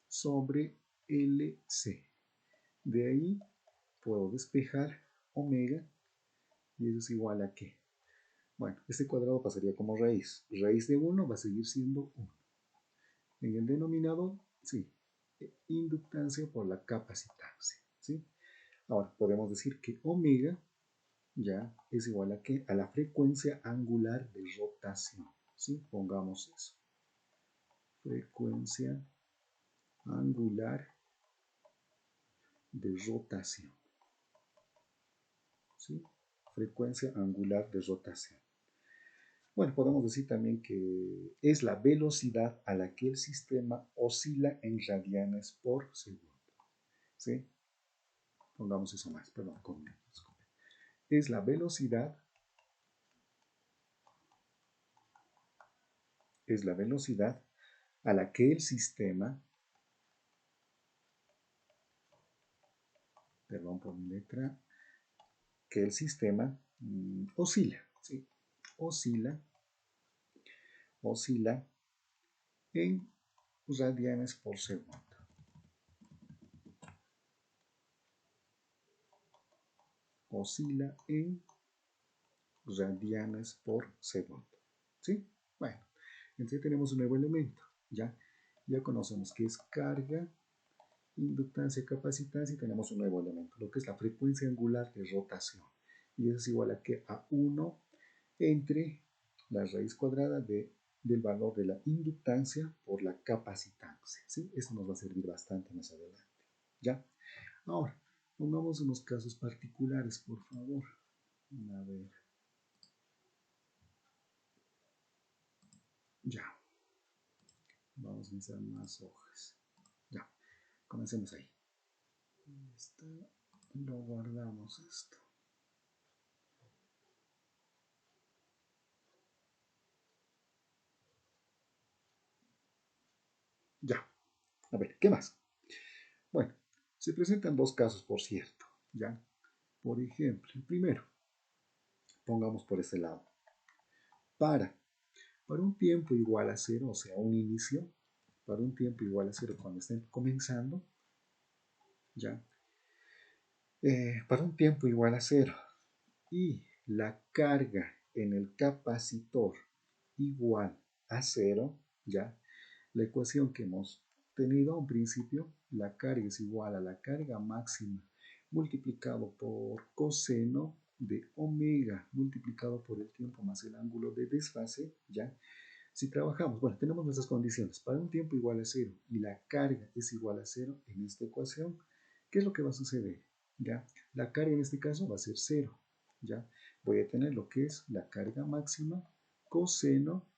sobre LC. De ahí puedo despejar omega y eso es igual a ¿qué? Bueno, este cuadrado pasaría como raíz. Raíz de 1 va a seguir siendo 1. En el denominador, sí, inductancia por la capacitancia, ¿sí? Ahora, podemos decir que omega ya es igual a ¿qué? A la frecuencia angular de rotación, ¿sí? Pongamos eso. Frecuencia angular de rotación, ¿sí? Frecuencia angular de rotación. Bueno, podemos decir también que es la velocidad a la que el sistema oscila en radianes por segundo, ¿sí? Pongamos eso más, perdón, con menos. Es la velocidad a la que el sistema, perdón por mi letra, que el sistema oscila, ¿sí? Oscila en radianes por segundo. Oscila en radianes por segundo, ¿sí? Bueno, entonces tenemos un nuevo elemento, ¿ya? Ya conocemos qué es carga, inductancia, capacitancia y tenemos un nuevo elemento, lo que es la frecuencia angular de rotación. Y eso es igual a que a 1 entre la raíz cuadrada del valor de la inductancia por la capacitancia, ¿sí? Eso nos va a servir bastante más adelante, ¿ya? Ahora, pongamos unos casos particulares, por favor. A ver. Ya. Vamos a iniciar más hojas. Ya. Comencemos ahí. Lo guardamos esto. Ya. A ver, ¿qué más? Bueno, se presentan dos casos, por cierto. ¿Ya? Por ejemplo, el primero, pongamos por este lado. Para un tiempo igual a 0, o sea, un inicio, para un tiempo igual a 0 cuando estén comenzando, ¿ya? Para un tiempo igual a 0 y la carga en el capacitor igual a 0, ¿ya? La ecuación que hemos tenido a un principio, la carga es igual a la carga máxima multiplicado por coseno de omega multiplicado por el tiempo más el ángulo de desfase, ¿ya? Si trabajamos, bueno, tenemos nuestras condiciones. Para un tiempo igual a 0 y la carga es igual a 0 en esta ecuación, ¿qué es lo que va a suceder? ¿Ya? La carga en este caso va a ser 0. ¿Ya? Voy a tener lo que es la carga máxima coseno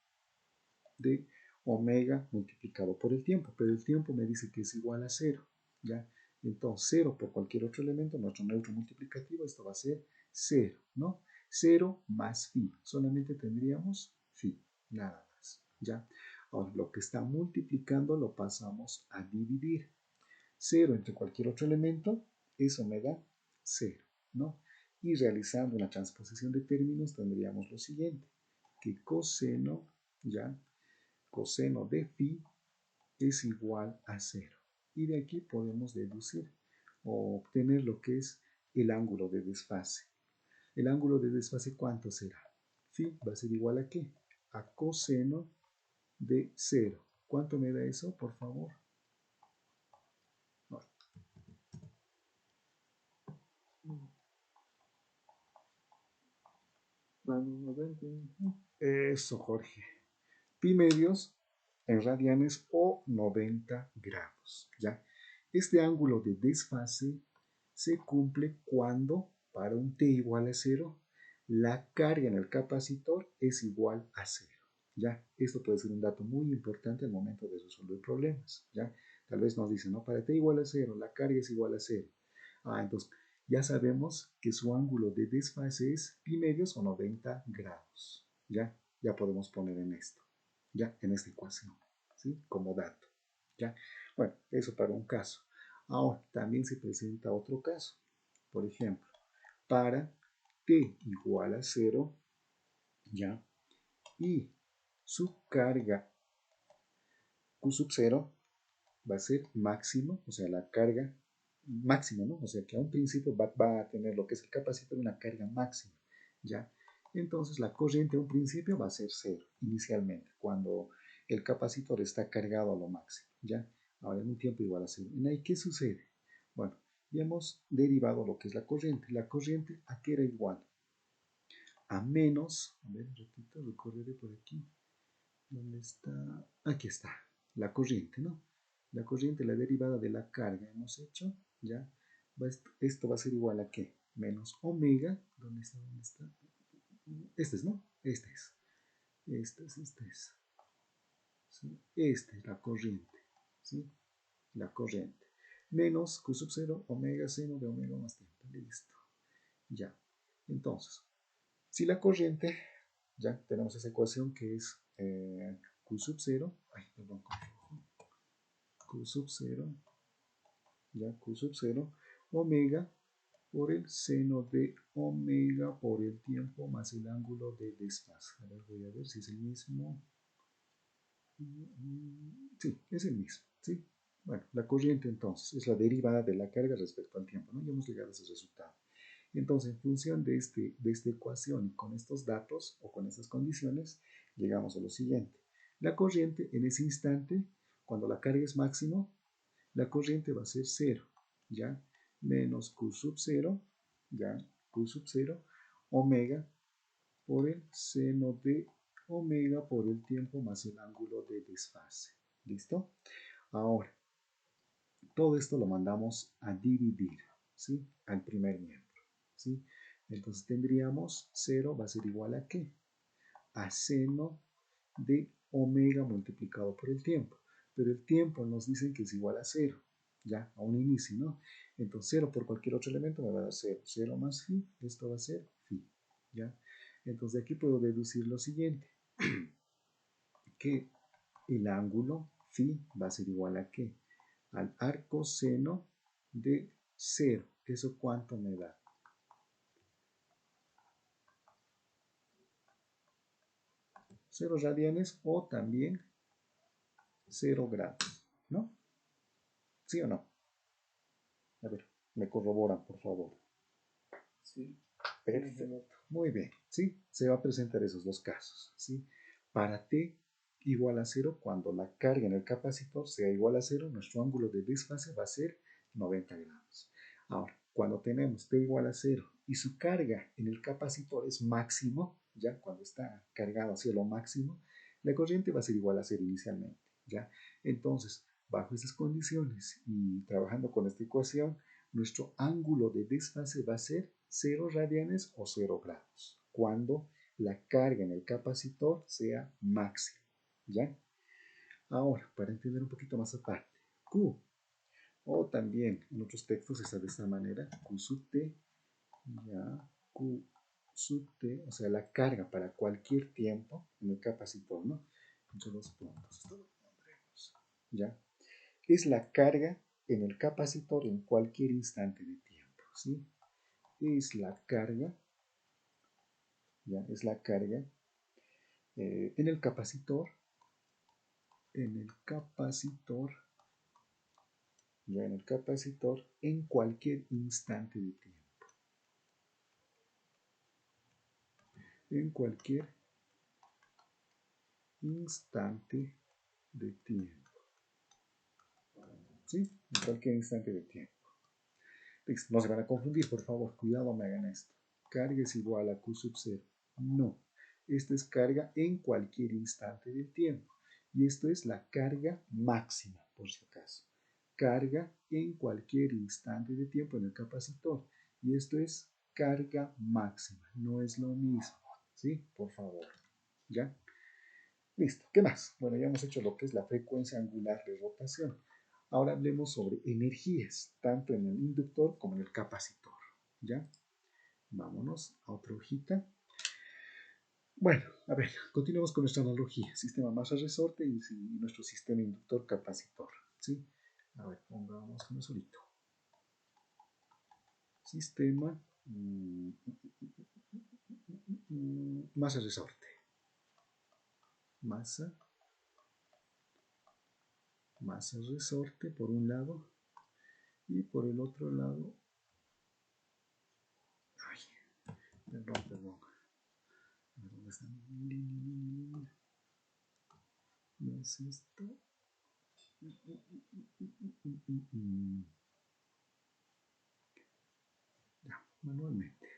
de omega multiplicado por el tiempo, pero el tiempo me dice que es igual a 0, ¿ya? Entonces 0 por cualquier otro elemento, nuestro neutro multiplicativo, esto va a ser 0, ¿no? 0 más phi, solamente tendríamos phi, nada más, ¿ya? Ahora, lo que está multiplicando lo pasamos a dividir. 0 entre cualquier otro elemento, eso me da 0, ¿no? Y realizando una transposición de términos tendríamos lo siguiente, que coseno, ¿ya? Coseno de phi es igual a 0. Y de aquí podemos deducir o obtener lo que es el ángulo de desfase. ¿El ángulo de desfase cuánto será? Phi va a ser igual a ¿qué? A coseno de 0. ¿Cuánto me da eso, por favor? Eso, Jorge. Pi medios en radianes o 90 grados. ¿Ya? Este ángulo de desfase se cumple cuando, para un t igual a 0, la carga en el capacitor es igual a 0. ¿Ya? Esto puede ser un dato muy importante al momento de resolver problemas. ¿Ya? Tal vez nos dicen, ¿no? Para t igual a 0, la carga es igual a 0. Entonces, ya sabemos que su ángulo de desfase es pi medios o 90 grados. ¿Ya? Ya podemos poner en esto. ¿Ya? En esta ecuación, ¿sí? Como dato, ¿ya? Bueno, eso para un caso. Ahora, también se presenta otro caso. Por ejemplo, para t igual a 0, ¿ya? Y su carga Q sub 0 va a ser máximo, o sea, la carga máxima, ¿no? O sea, que a un principio va a tener lo que es el capacitor una carga máxima, ¿ya? Entonces la corriente a un principio va a ser 0 inicialmente, cuando el capacitor está cargado a lo máximo, ¿ya? Ahora en un tiempo igual a 0. ¿En ahí qué sucede? Bueno, ya hemos derivado lo que es la corriente. La corriente, ¿a qué era igual? A menos, a ver, repito, recorreré por aquí. ¿Dónde está? Aquí está, la corriente, ¿no? La corriente, la derivada de la carga hemos hecho, ¿ya? Esto va a ser igual a ¿qué? Menos omega, ¿dónde está? ¿Dónde está? Este es, ¿no? Este es. Este es. ¿Sí? Esta es la corriente, ¿sí? La corriente. Menos Q sub 0, omega seno de omega más tiempo. Listo. Ya. Entonces, si la corriente, ya tenemos esa ecuación que es Q sub 0, ay, perdón, Q sub 0, ya Q sub 0, omega por el seno de omega por el tiempo más el ángulo de desfase. A ver, voy a ver si es el mismo. Sí, es el mismo, ¿sí? Bueno, la corriente entonces es la derivada de la carga respecto al tiempo, ¿no? Ya hemos llegado a ese resultado. Entonces, en función de esta ecuación y con estos datos o con estas condiciones, llegamos a lo siguiente. La corriente en ese instante, cuando la carga es máximo, la corriente va a ser 0, ¿ya? Menos Q sub 0, ¿ya? Q sub 0, omega por el seno de omega por el tiempo más el ángulo de desfase. ¿Listo? Ahora, todo esto lo mandamos a dividir, ¿sí? Al primer miembro, ¿sí? Entonces tendríamos 0 va a ser igual a ¿qué? A seno de omega multiplicado por el tiempo. Pero el tiempo nos dicen que es igual a 0, ya, a un inicio, ¿no? Entonces 0 por cualquier otro elemento me va a dar 0. 0 más phi, esto va a ser phi, ¿ya? Entonces de aquí puedo deducir lo siguiente, que el ángulo phi va a ser igual a ¿qué? Al arco seno de 0. ¿Eso cuánto me da? 0 radianes o también 0 grados, ¿no? ¿Sí o no? A ver, me corroboran, por favor. Sí. Perfecto. Muy bien. ¿Sí? Se va a presentar esos dos casos. ¿Sí? Para t igual a 0, cuando la carga en el capacitor sea igual a 0, nuestro ángulo de desfase va a ser 90 grados. Ahora, cuando tenemos t igual a 0 y su carga en el capacitor es máximo, ya cuando está cargado hacia lo máximo, La corriente va a ser igual a cero inicialmente, ¿ya? Entonces, bajo esas condiciones y trabajando con esta ecuación, nuestro ángulo de desfase va a ser 0 radianes o 0 grados, cuando la carga en el capacitor sea máxima, ¿ya? Ahora, para entender un poquito más aparte, Q, o también en otros textos está de esta manera, Q sub T, ya, Q sub T, o sea, la carga para cualquier tiempo en el capacitor, ¿no? Entre los puntos, esto lo pondremos, ¿ya? Es la carga en el capacitor en cualquier instante de tiempo, ¿sí? Es la carga, ¿ya? Es la carga en el capacitor, ya en el capacitor en cualquier instante de tiempo. En cualquier instante de tiempo. ¿Sí? En cualquier instante de tiempo. Listo. No se van a confundir, por favor. Cuidado, me hagan esto. Carga es igual a Q sub 0. No. Esto es carga en cualquier instante del tiempo. Y esto es la carga máxima, por si acaso. Carga en cualquier instante de tiempo en el capacitor. Y esto es carga máxima. No es lo mismo. ¿Sí? Por favor. ¿Ya? Listo. ¿Qué más? Bueno, ya hemos hecho lo que es la frecuencia angular de rotación. Ahora hablemos sobre energías, tanto en el inductor como en el capacitor. ¿Ya? Vámonos a otra hojita. Bueno, a ver, continuemos con nuestra analogía. Sistema masa-resorte y nuestro sistema inductor-capacitor. ¿Sí? A ver, pongamos uno solito. Sistema masa-resorte. Masa-resorte por un lado y por el otro lado. Ay, perdón. ¿Dónde está? ¿No es esto? Ya, manualmente.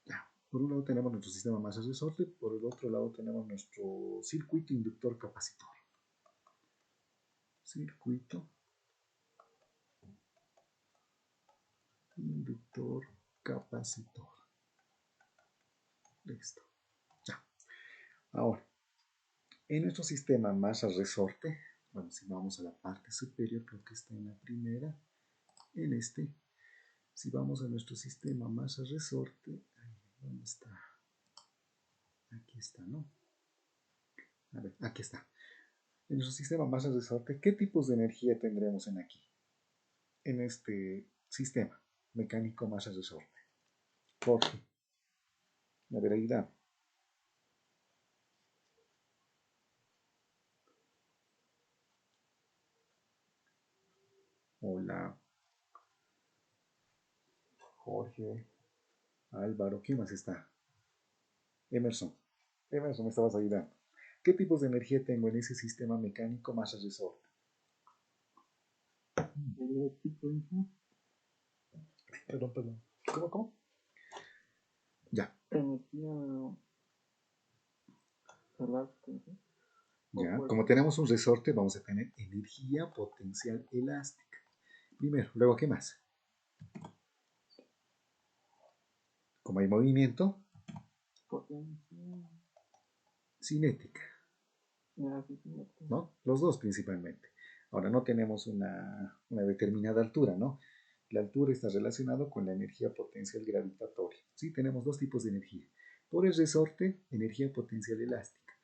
Ya. Por un lado tenemos nuestro sistema masa-resorte, por el otro lado tenemos nuestro circuito inductor-capacitor. Circuito inductor-capacitor. Listo. Ya. Ahora, en nuestro sistema masa-resorte, bueno, si vamos a la parte superior, creo que está en la primera, en este, si vamos a nuestro sistema masa-resorte, ¿dónde está? Aquí está, ¿no? A ver, aquí está. En nuestro sistema masa-resorte, ¿qué tipos de energía tendremos en aquí? En este sistema mecánico masa-resorte. Jorge. A ver, ahí da. Hola. Jorge. Álvaro. ¿Quién más está? Emerson. Emerson, me estabas ayudando. ¿Qué tipos de energía tengo en ese sistema mecánico masa-resorte? Perdón. ¿Cómo? Ya. Energía elástica. Ya, como tenemos un resorte, vamos a tener energía potencial elástica. Primero, luego, ¿qué más? Como hay movimiento, Potencia. cinética, ¿no? Los dos principalmente. Ahora, no tenemos una determinada altura, ¿no? La altura está relacionada con la energía potencial gravitatoria. Sí, tenemos dos tipos de energía. Por el resorte, energía potencial elástica.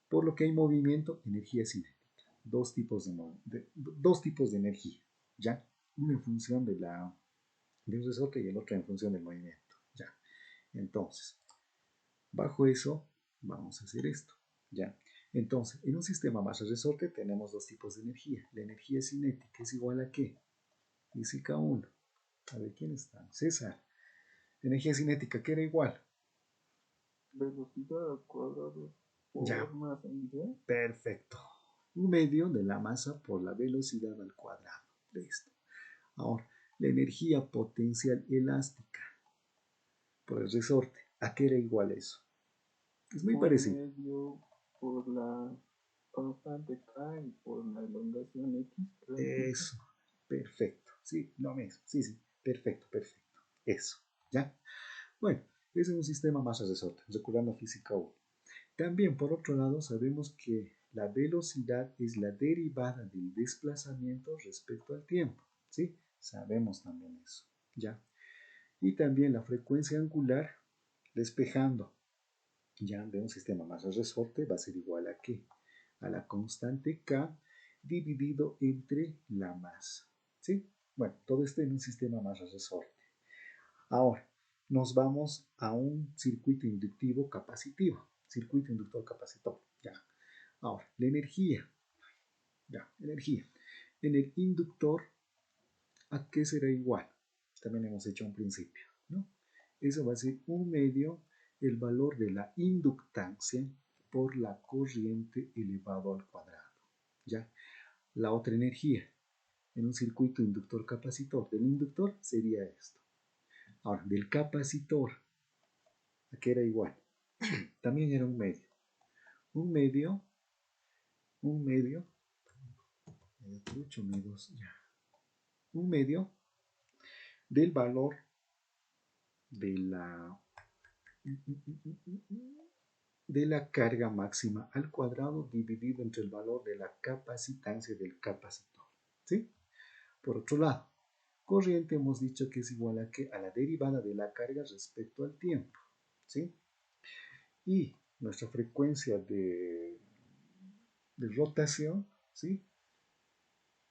Por lo que hay movimiento, energía cinética. Dos tipos de energía, ¿ya? Uno en función del resorte y el otro en función del movimiento, ¿ya? Entonces, bajo eso, vamos a hacer esto, ¿ya? Entonces, en un sistema masa-resorte tenemos dos tipos de energía. La energía cinética es igual a ¿qué? Dice K1. A ver, ¿quién está? César. Energía cinética, ¿qué era igual? Velocidad al cuadrado Ya. por masa en V. Perfecto. Un medio de la masa por la velocidad al cuadrado. Listo. Ahora, la energía potencial elástica. por el resorte. ¿A qué era igual eso? Es muy Un parecido. medio por la constante K y por la elongación X, creo que Eso, perfecto. Sí, lo mismo. Sí, sí, perfecto, perfecto. Eso, ¿ya? Bueno, ese es un sistema masa resorte, recordando física 1. También, por otro lado, sabemos que la velocidad es la derivada del desplazamiento respecto al tiempo, ¿sí? Sabemos también eso, ¿ya? Y también la frecuencia angular despejando, ya, de un sistema masa resorte va a ser igual a ¿qué? A la constante K dividido entre la masa, ¿sí? Bueno, todo esto en un sistema masa resorte. Ahora, nos vamos a un circuito inductivo capacitivo. Circuito inductor capacitor. Ya. Ahora, la energía. Ya, energía. En el inductor, ¿a qué será igual? También hemos hecho un principio, ¿no? Eso va a ser un medio el valor de la inductancia por la corriente elevado al cuadrado. ¿Ya? La otra energía en un circuito inductor capacitor del inductor sería esto. Ahora, del capacitor, ¿a qué era igual? También era un medio. Un medio, un medio, ya. Un medio del valor de la carga máxima al cuadrado dividido entre el valor de la capacitancia del capacitor. ¿Sí? Por otro lado, corriente hemos dicho que es igual a, ¿qué? A la derivada de la carga respecto al tiempo. ¿Sí? Y nuestra frecuencia de rotación, ¿sí?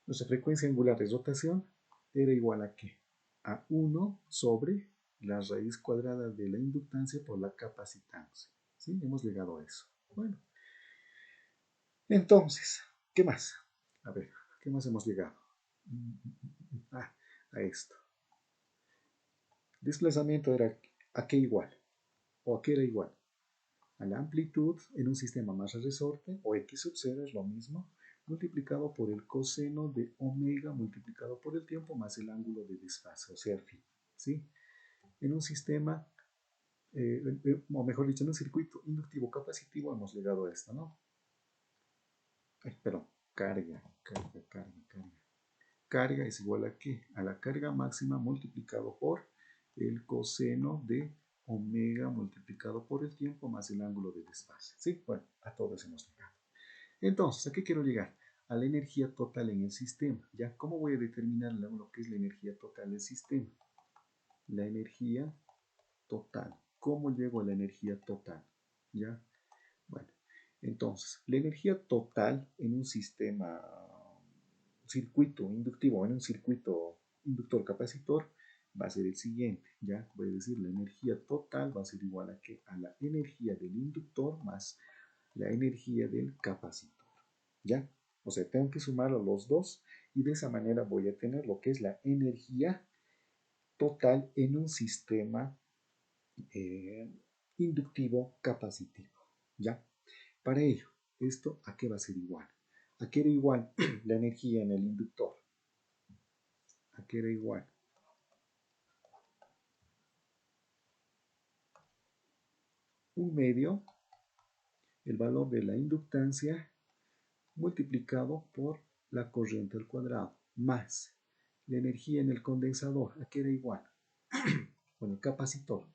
Nuestra frecuencia angular de rotación era igual a ¿qué? A 1 sobre la raíz cuadrada de la inductancia por la capacitancia. ¿Sí? Hemos llegado a eso. Bueno, entonces, ¿qué más? A ver, ¿qué más hemos llegado? Ah, a esto. Desplazamiento era ¿a qué igual? ¿O a qué era igual? A la amplitud en un sistema masa resorte, o x sub 0 es lo mismo, multiplicado por el coseno de omega multiplicado por el tiempo más el ángulo de desfase, o sea, phi. ¿Sí? En un sistema, o mejor dicho, en un circuito inductivo capacitivo hemos llegado a esto, ¿no? Perdón, carga. Carga es igual a ¿qué? A la carga máxima multiplicado por el coseno de omega multiplicado por el tiempo más el ángulo de desfase. ¿Sí? Bueno, a todos hemos llegado. Entonces, ¿a qué quiero llegar? A la energía total en el sistema. ¿Ya? ¿Cómo voy a determinar lo que es la energía total del sistema? La energía total. ¿Cómo llego a la energía total? ¿Ya? Bueno, entonces, la energía total en un sistema, circuito inductivo, en un circuito inductor capacitor, va a ser el siguiente, ¿ya? Voy a decir, la energía total va a ser igual a ¿qué? A la energía del inductor más la energía del capacitor, ¿ya? O sea, tengo que sumar a los dos y de esa manera voy a tener lo que es la energía total en un sistema inductivo capacitivo, ¿ya? Para ello, ¿esto a qué va a ser igual? ¿A qué era igual la energía en el inductor? ¿A qué era igual? Un medio, el valor de la inductancia multiplicado por la corriente al cuadrado, más la energía en el condensador. ¿A qué era igual? Bueno, el capacitor.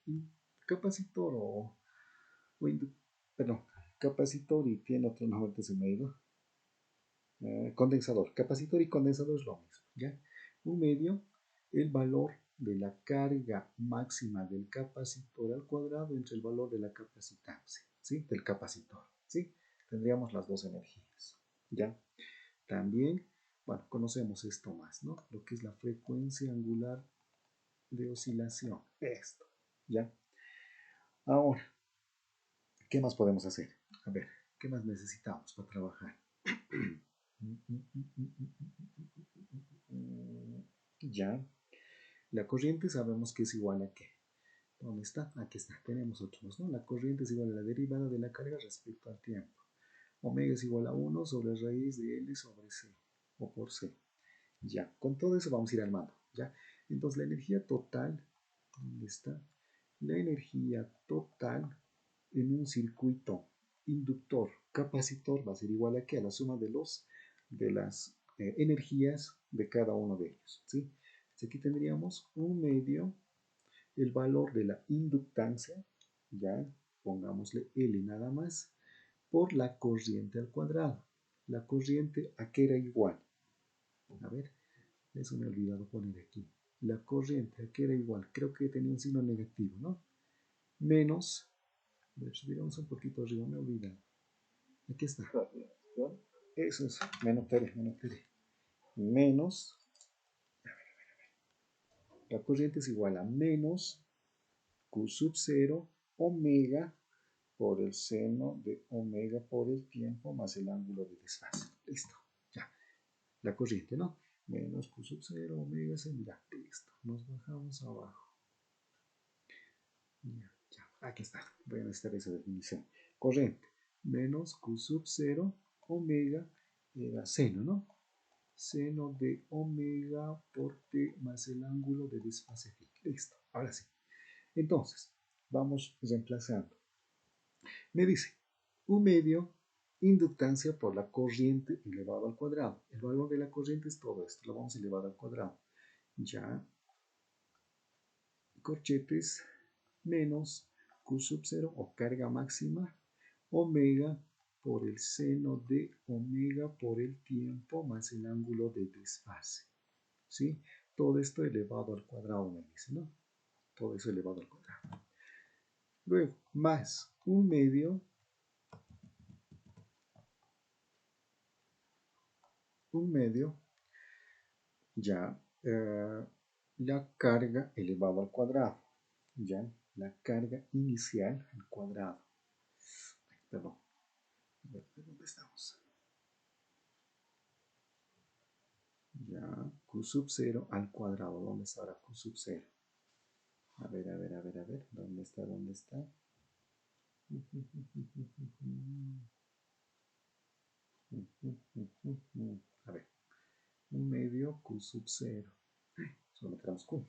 Capacitor perdón, capacitor y tiene otro nombre que se me ha ido. Condensador. Capacitor y condensador es lo mismo, ¿ya? Un medio, el valor de la carga máxima del capacitor al cuadrado entre el valor de la capacitancia, ¿sí? Del capacitor, ¿sí? Tendríamos las dos energías, ¿ya? También, bueno, conocemos esto más, ¿no? Lo que es la frecuencia angular de oscilación, esto, ¿ya? Ahora, ¿qué más podemos hacer? A ver, ¿qué más necesitamos para trabajar? Ya, la corriente sabemos que es igual a ¿qué? ¿Dónde está? Aquí está, tenemos otros, ¿no? La corriente es igual a la derivada de la carga respecto al tiempo. Omega es igual a 1 sobre raíz de L sobre C, o por C. Ya, con todo eso vamos a ir armando, ¿ya? Entonces la energía total, ¿dónde está? la energía total en un circuito inductor capacitor va a ser igual a, ¿qué? A la suma de las energías de cada uno de ellos, ¿sí? Entonces aquí tendríamos un medio el valor de la inductancia, ya pongámosle L nada más, por la corriente al cuadrado. La corriente, ¿a qué era igual? A ver, eso me he olvidado poner aquí. La corriente, ¿a qué era igual? Creo que tenía un signo negativo, ¿no? Menos, a ver, subiremos un poquito arriba, me he olvidado. Aquí está. Radiación. Eso es, menos Tere, menos Tere. Menos, la corriente es igual a menos Q sub 0 omega por el seno de omega por el tiempo más el ángulo de desfase. Listo, ya. La corriente, ¿no? Menos Q sub 0 omega seno, ya, listo. Nos bajamos abajo. Ya, ya, aquí está. Voy a necesitar esa definición. Corriente, menos Q sub 0 omega era seno, ¿no? Seno de omega por t más el ángulo de desfase phi. Listo, ahora sí. Entonces, vamos reemplazando. Me dice, un medio inductancia por la corriente elevado al cuadrado. El valor de la corriente es todo esto, lo vamos a elevar al cuadrado. Ya, corchetes menos Q sub 0 o carga máxima, omega por el seno de omega por el tiempo más el ángulo de desfase. ¿Sí? Todo esto elevado al cuadrado me dice, ¿no? Todo eso elevado al cuadrado. Luego, más un medio ya la carga elevado al cuadrado, ya la carga inicial al cuadrado. Perdón, ¿dónde estamos? Ya, Q sub 0 al cuadrado. ¿Dónde está ahora Q sub 0? A ver, a ver, a ver, a ver. ¿Dónde está? ¿Dónde está? A ver, un medio Q sub 0. Solo tenemos Q.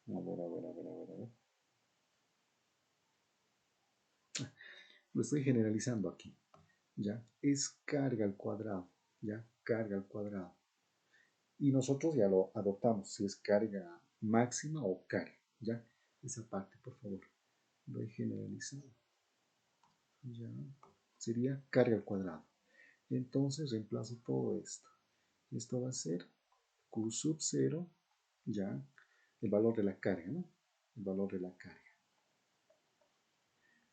A ver, a ver, a ver, a ver, a ver. Lo estoy generalizando aquí. ¿Ya? Es carga al cuadrado. ¿Ya? Carga al cuadrado. Y nosotros ya lo adoptamos, si es carga máxima o carga. ¿Ya? Esa parte, por favor. Lo he generalizado. ¿Ya? Sería carga al cuadrado. Entonces reemplazo todo esto. Esto va a ser Q sub 0, ¿ya? El valor de la carga, ¿no? El valor de la carga.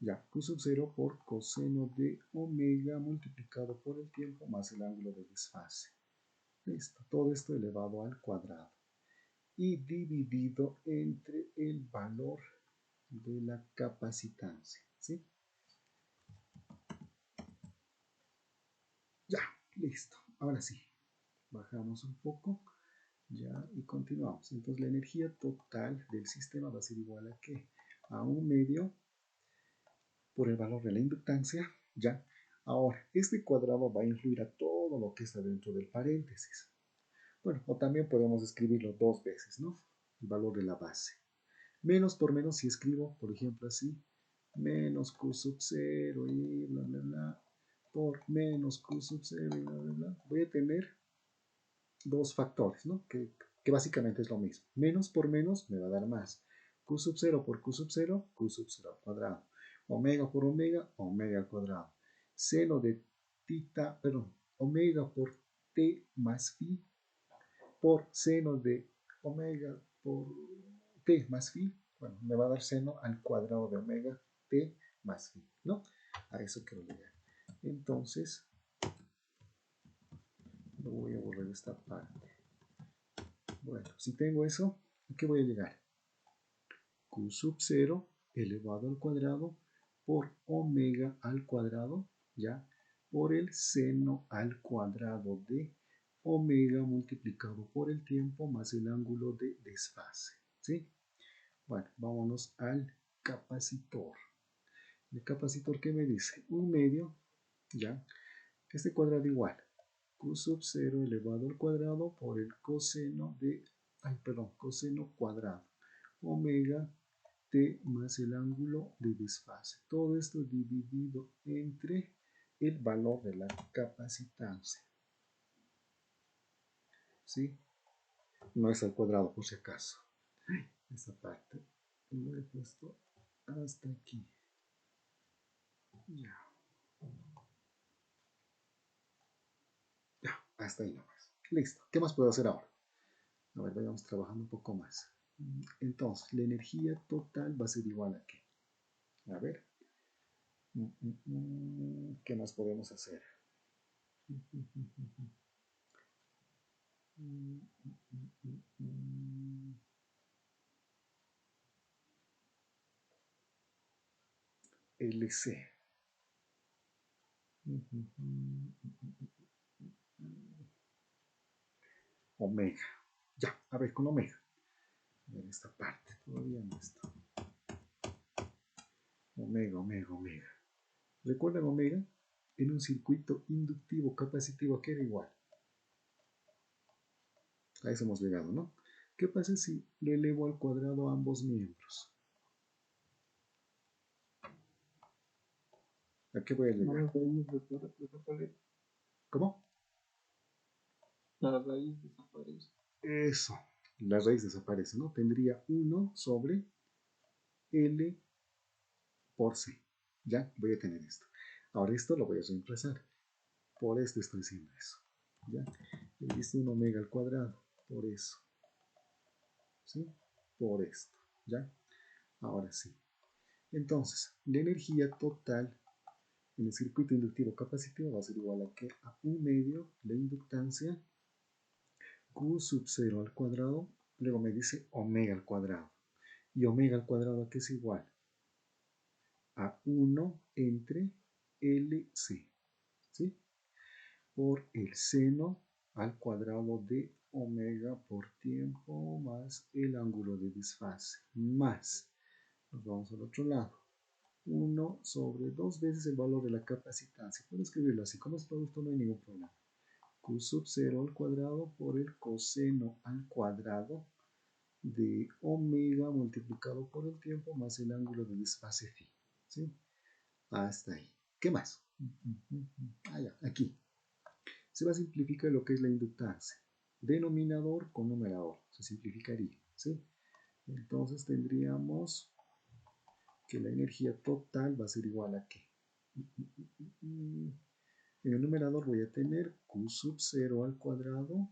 Ya, Q sub 0 por coseno de omega multiplicado por el tiempo más el ángulo de desfase. Listo, todo esto elevado al cuadrado. Y dividido entre el valor de la capacitancia, ¿sí? Ya, listo. Ahora sí, bajamos un poco, ya, y continuamos. Entonces la energía total del sistema va a ser igual a ¿qué? A un medio por el valor de la inductancia, ya. Ahora, este cuadrado va a influir a todo lo que está dentro del paréntesis. Bueno, o también podemos escribirlo dos veces, ¿no? El valor de la base. Menos por menos, si escribo, por ejemplo, así, menos Q sub 0 y bla, bla, bla, por menos Q sub 0 y bla, bla, bla, voy a tener dos factores, ¿no? Que básicamente es lo mismo. Menos por menos me va a dar más. Q sub 0 por Q sub 0, Q sub 0 al cuadrado. Omega por omega, omega al cuadrado. Seno de tita, perdón, omega por t más phi por seno de omega por t más phi, bueno, me va a dar seno al cuadrado de omega t más phi, ¿no? A eso quiero llegar. Entonces, lo voy a borrar esta parte. Bueno, si tengo eso, ¿a qué voy a llegar? Q sub 0 elevado al cuadrado por omega al cuadrado, ¿ya? Por el seno al cuadrado de omega multiplicado por el tiempo más el ángulo de desfase, ¿sí? Bueno, vámonos al capacitor. El capacitor, ¿qué me dice? Un medio, ¿ya? Este cuadrado igual. Q sub 0 elevado al cuadrado por el coseno de, ay, perdón, coseno cuadrado. Omega T más el ángulo de desfase. Todo esto dividido entre el valor de la capacitancia. ¿Sí? No es al cuadrado, por si acaso. Esa parte lo he puesto hasta aquí. Ya. Ya, hasta ahí nomás. Listo. ¿Qué más puedo hacer ahora? A ver, vayamos trabajando un poco más. Entonces, la energía total va a ser igual a qué. A ver. ¿Qué más podemos hacer? LC. Omega. Ya, a ver, con omega. A ver, esta parte todavía no está. Omega, omega, omega. ¿Recuerdan omega? En un circuito inductivo capacitivo que era igual. A eso hemos llegado, ¿no? ¿Qué pasa si le elevo al cuadrado a ambos miembros? ¿A qué voy a La llegar? raíz desaparece. ¿Cómo? La raíz desaparece. Eso. La raíz desaparece, ¿no? Tendría 1 sobre L por C. Ya, voy a tener esto. Ahora esto lo voy a reemplazar. Por esto estoy haciendo eso. ¿Ya? Le hice un omega al cuadrado. Por eso. ¿Sí? Por esto. ¿Ya? Ahora sí. Entonces, la energía total en el circuito inductivo capacitivo va a ser igual a que a 1 medio la inductancia Q sub 0 al cuadrado. Luego me dice omega al cuadrado. ¿Y omega al cuadrado a qué es igual? A 1 entre LC. ¿Sí? Por el seno al cuadrado de omega por tiempo más el ángulo de desfase. Más. Nos vamos al otro lado. 1 sobre 2 veces el valor de la capacitancia. Puedo escribirlo así. Como es producto no hay ningún problema. Q sub 0 al cuadrado por el coseno al cuadrado de omega multiplicado por el tiempo más el ángulo de desfase phi. ¿Sí? Hasta ahí. ¿Qué más? Ya, aquí. Se va a simplificar lo que es la inductancia. Denominador con numerador. Se simplificaría. ¿Sí? Entonces tendríamos que la energía total va a ser igual a qué. En el numerador voy a tener Q sub 0 al cuadrado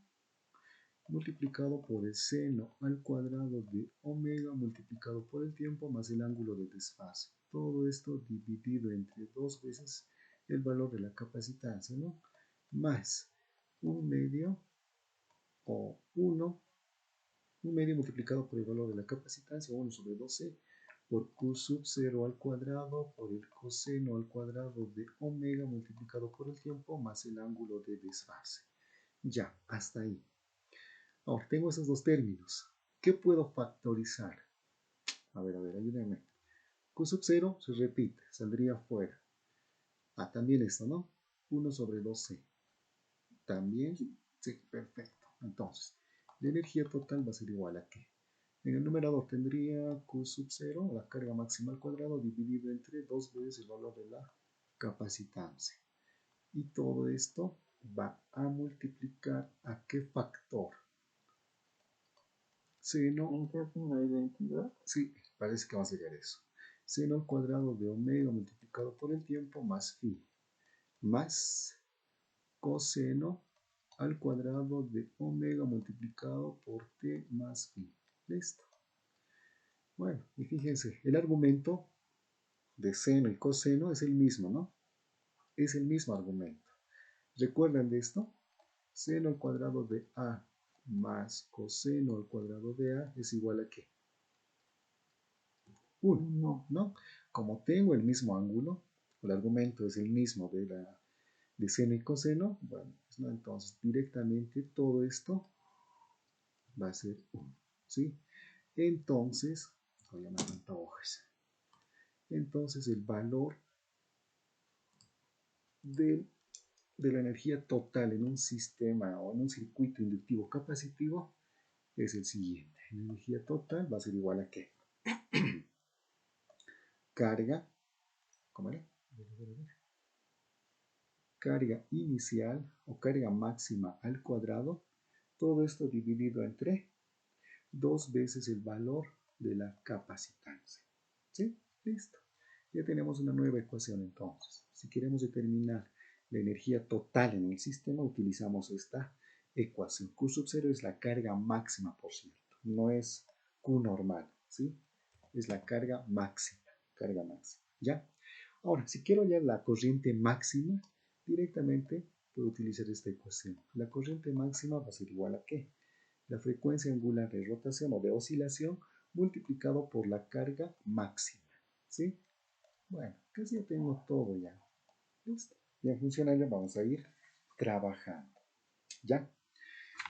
multiplicado por el seno al cuadrado de omega multiplicado por el tiempo más el ángulo de desfase. Todo esto dividido entre 2 veces el valor de la capacitancia, ¿no? Más 1 medio o 1 medio multiplicado por el valor de la capacitancia, 1 sobre 12 por Q sub 0 al cuadrado por el coseno al cuadrado de omega multiplicado por el tiempo más el ángulo de desfase. Ya, hasta ahí. Ahora, tengo esos dos términos. ¿Qué puedo factorizar? A ver, ayúdenme. Q sub 0 se repite, saldría fuera. Ah, también esto, ¿no? 1 sobre 2C. También, sí, perfecto. Entonces, la energía total va a ser igual a qué. En el numerador tendría Q sub 0, la carga máxima al cuadrado, dividido entre 2 veces el valor de la capacitancia. Y todo esto va a multiplicar a qué factor. Seno. ¿En qué hacen la identidad? Sí, parece que va a llegar eso. Seno al cuadrado de omega multiplicado por el tiempo más phi. Más coseno al cuadrado de omega multiplicado por t más phi. Listo. Bueno, y fíjense, el argumento de seno y coseno es el mismo, ¿no? Es el mismo argumento. ¿Recuerdan de esto? Seno al cuadrado de a más coseno al cuadrado de a es igual a ¿qué? 1, ¿no? Como tengo el mismo ángulo, el argumento es el mismo de seno y coseno, bueno, pues no, entonces directamente todo esto va a ser 1, ¿sí? Entonces, voy a llamar hojas. Entonces el valor de la energía total en un sistema o en un circuito inductivo capacitivo es el siguiente. La energía total va a ser igual a ¿qué? carga, ¿cómo era? Carga inicial o carga máxima al cuadrado, todo esto dividido entre 2 veces el valor de la capacitancia. ¿Sí? Listo. Ya tenemos una nueva ecuación entonces. Si queremos determinar la energía total en el sistema, utilizamos esta ecuación. Q sub 0 es la carga máxima, por cierto. No es Q normal, ¿sí? Es la carga máxima. Carga máxima. ¿Ya? Ahora, si quiero hallar la corriente máxima, directamente puedo utilizar esta ecuación. La corriente máxima va a ser igual a ¿qué? La frecuencia angular de rotación o de oscilación multiplicado por la carga máxima. ¿Sí? Bueno, casi ya tengo todo ya. ¿Listo? Y en función a ello vamos a ir trabajando. ¿Ya?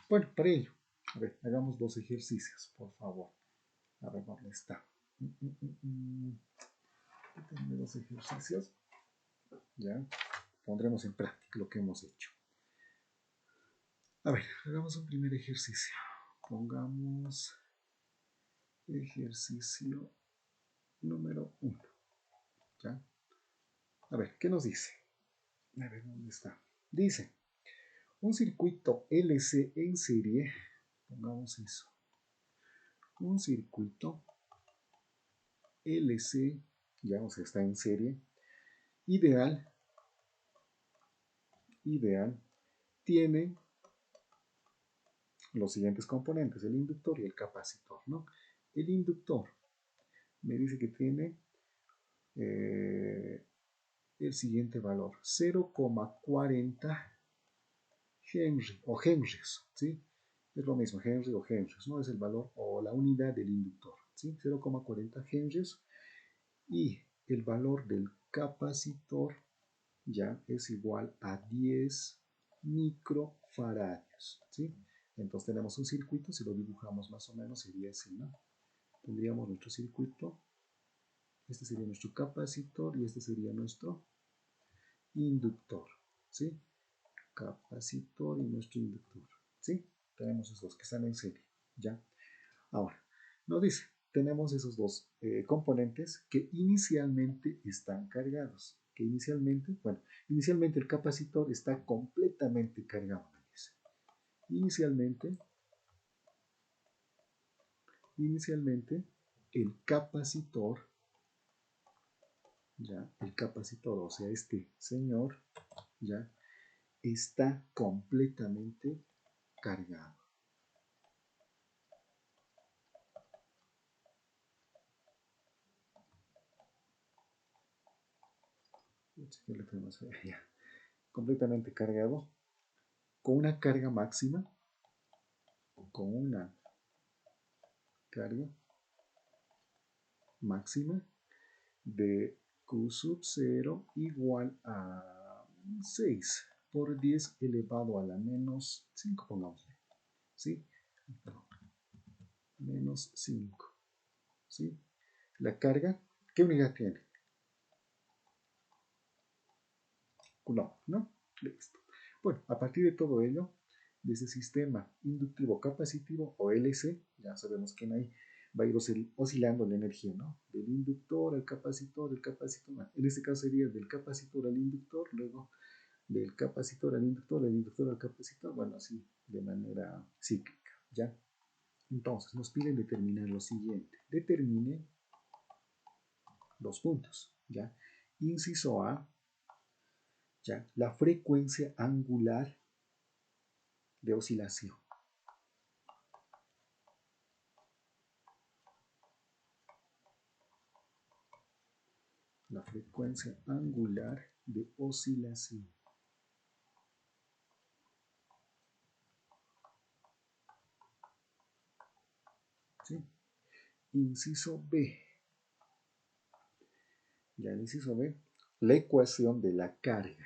Bueno, para ello, a ver, hagamos 2 ejercicios, por favor. A ver, ¿dónde está? Tengo 2 ejercicios. ¿Ya? Pondremos en práctica lo que hemos hecho. A ver, hagamos un primer ejercicio. Pongamos ejercicio número 1. ¿Ya? A ver, ¿qué nos dice? A ver, ¿dónde está? Dice, un circuito LC en serie, pongamos eso. Un circuito LC, ya o sea, está en serie, ideal, tiene los siguientes componentes, el inductor y el capacitor, ¿no? El inductor me dice que tiene el siguiente valor, 0,40 Henry o Henrys, ¿sí? Es lo mismo, Henry o Henrys, ¿no? Es el valor o la unidad del inductor, ¿sí? 0,40 Henrys. Y el valor del capacitor ya es igual a 10 microfaradios, ¿sí? Entonces tenemos un circuito, si lo dibujamos más o menos sería así, ¿no? Tendríamos nuestro circuito, este sería nuestro capacitor y este sería nuestro inductor, ¿sí? Capacitor y nuestro inductor, ¿sí? Tenemos esos dos que están en serie, ¿ya? Ahora, nos dice, tenemos esos dos componentes que inicialmente están cargados. Que inicialmente, bueno, inicialmente el capacitor está completamente cargado, me dice. Inicialmente el capacitor, ya, el capacitor, o sea, este señor, ya, está completamente cargado. Completamente cargado con una carga máxima, con una carga máxima de Q sub 0 igual a 6 por 10 elevado a la menos 5, pongámosle, ¿sí? Menos 5, ¿sí? La carga, ¿qué unidad tiene? Coulomb, ¿no? Listo. Bueno, a partir de todo ello, de ese sistema inductivo capacitivo o LC, ya sabemos que ahí va a ir oscilando la energía, ¿no? Del inductor al capacitor, en este caso sería del capacitor al inductor, luego del capacitor al inductor, del inductor al capacitor, bueno, así de manera cíclica, ¿ya? Entonces, nos piden determinar lo siguiente. Determine dos puntos, ¿ya? Inciso A, ¿ya? La frecuencia angular de oscilación. La frecuencia angular de oscilación. ¿Sí? Inciso B. Ya el inciso B, la ecuación de la carga.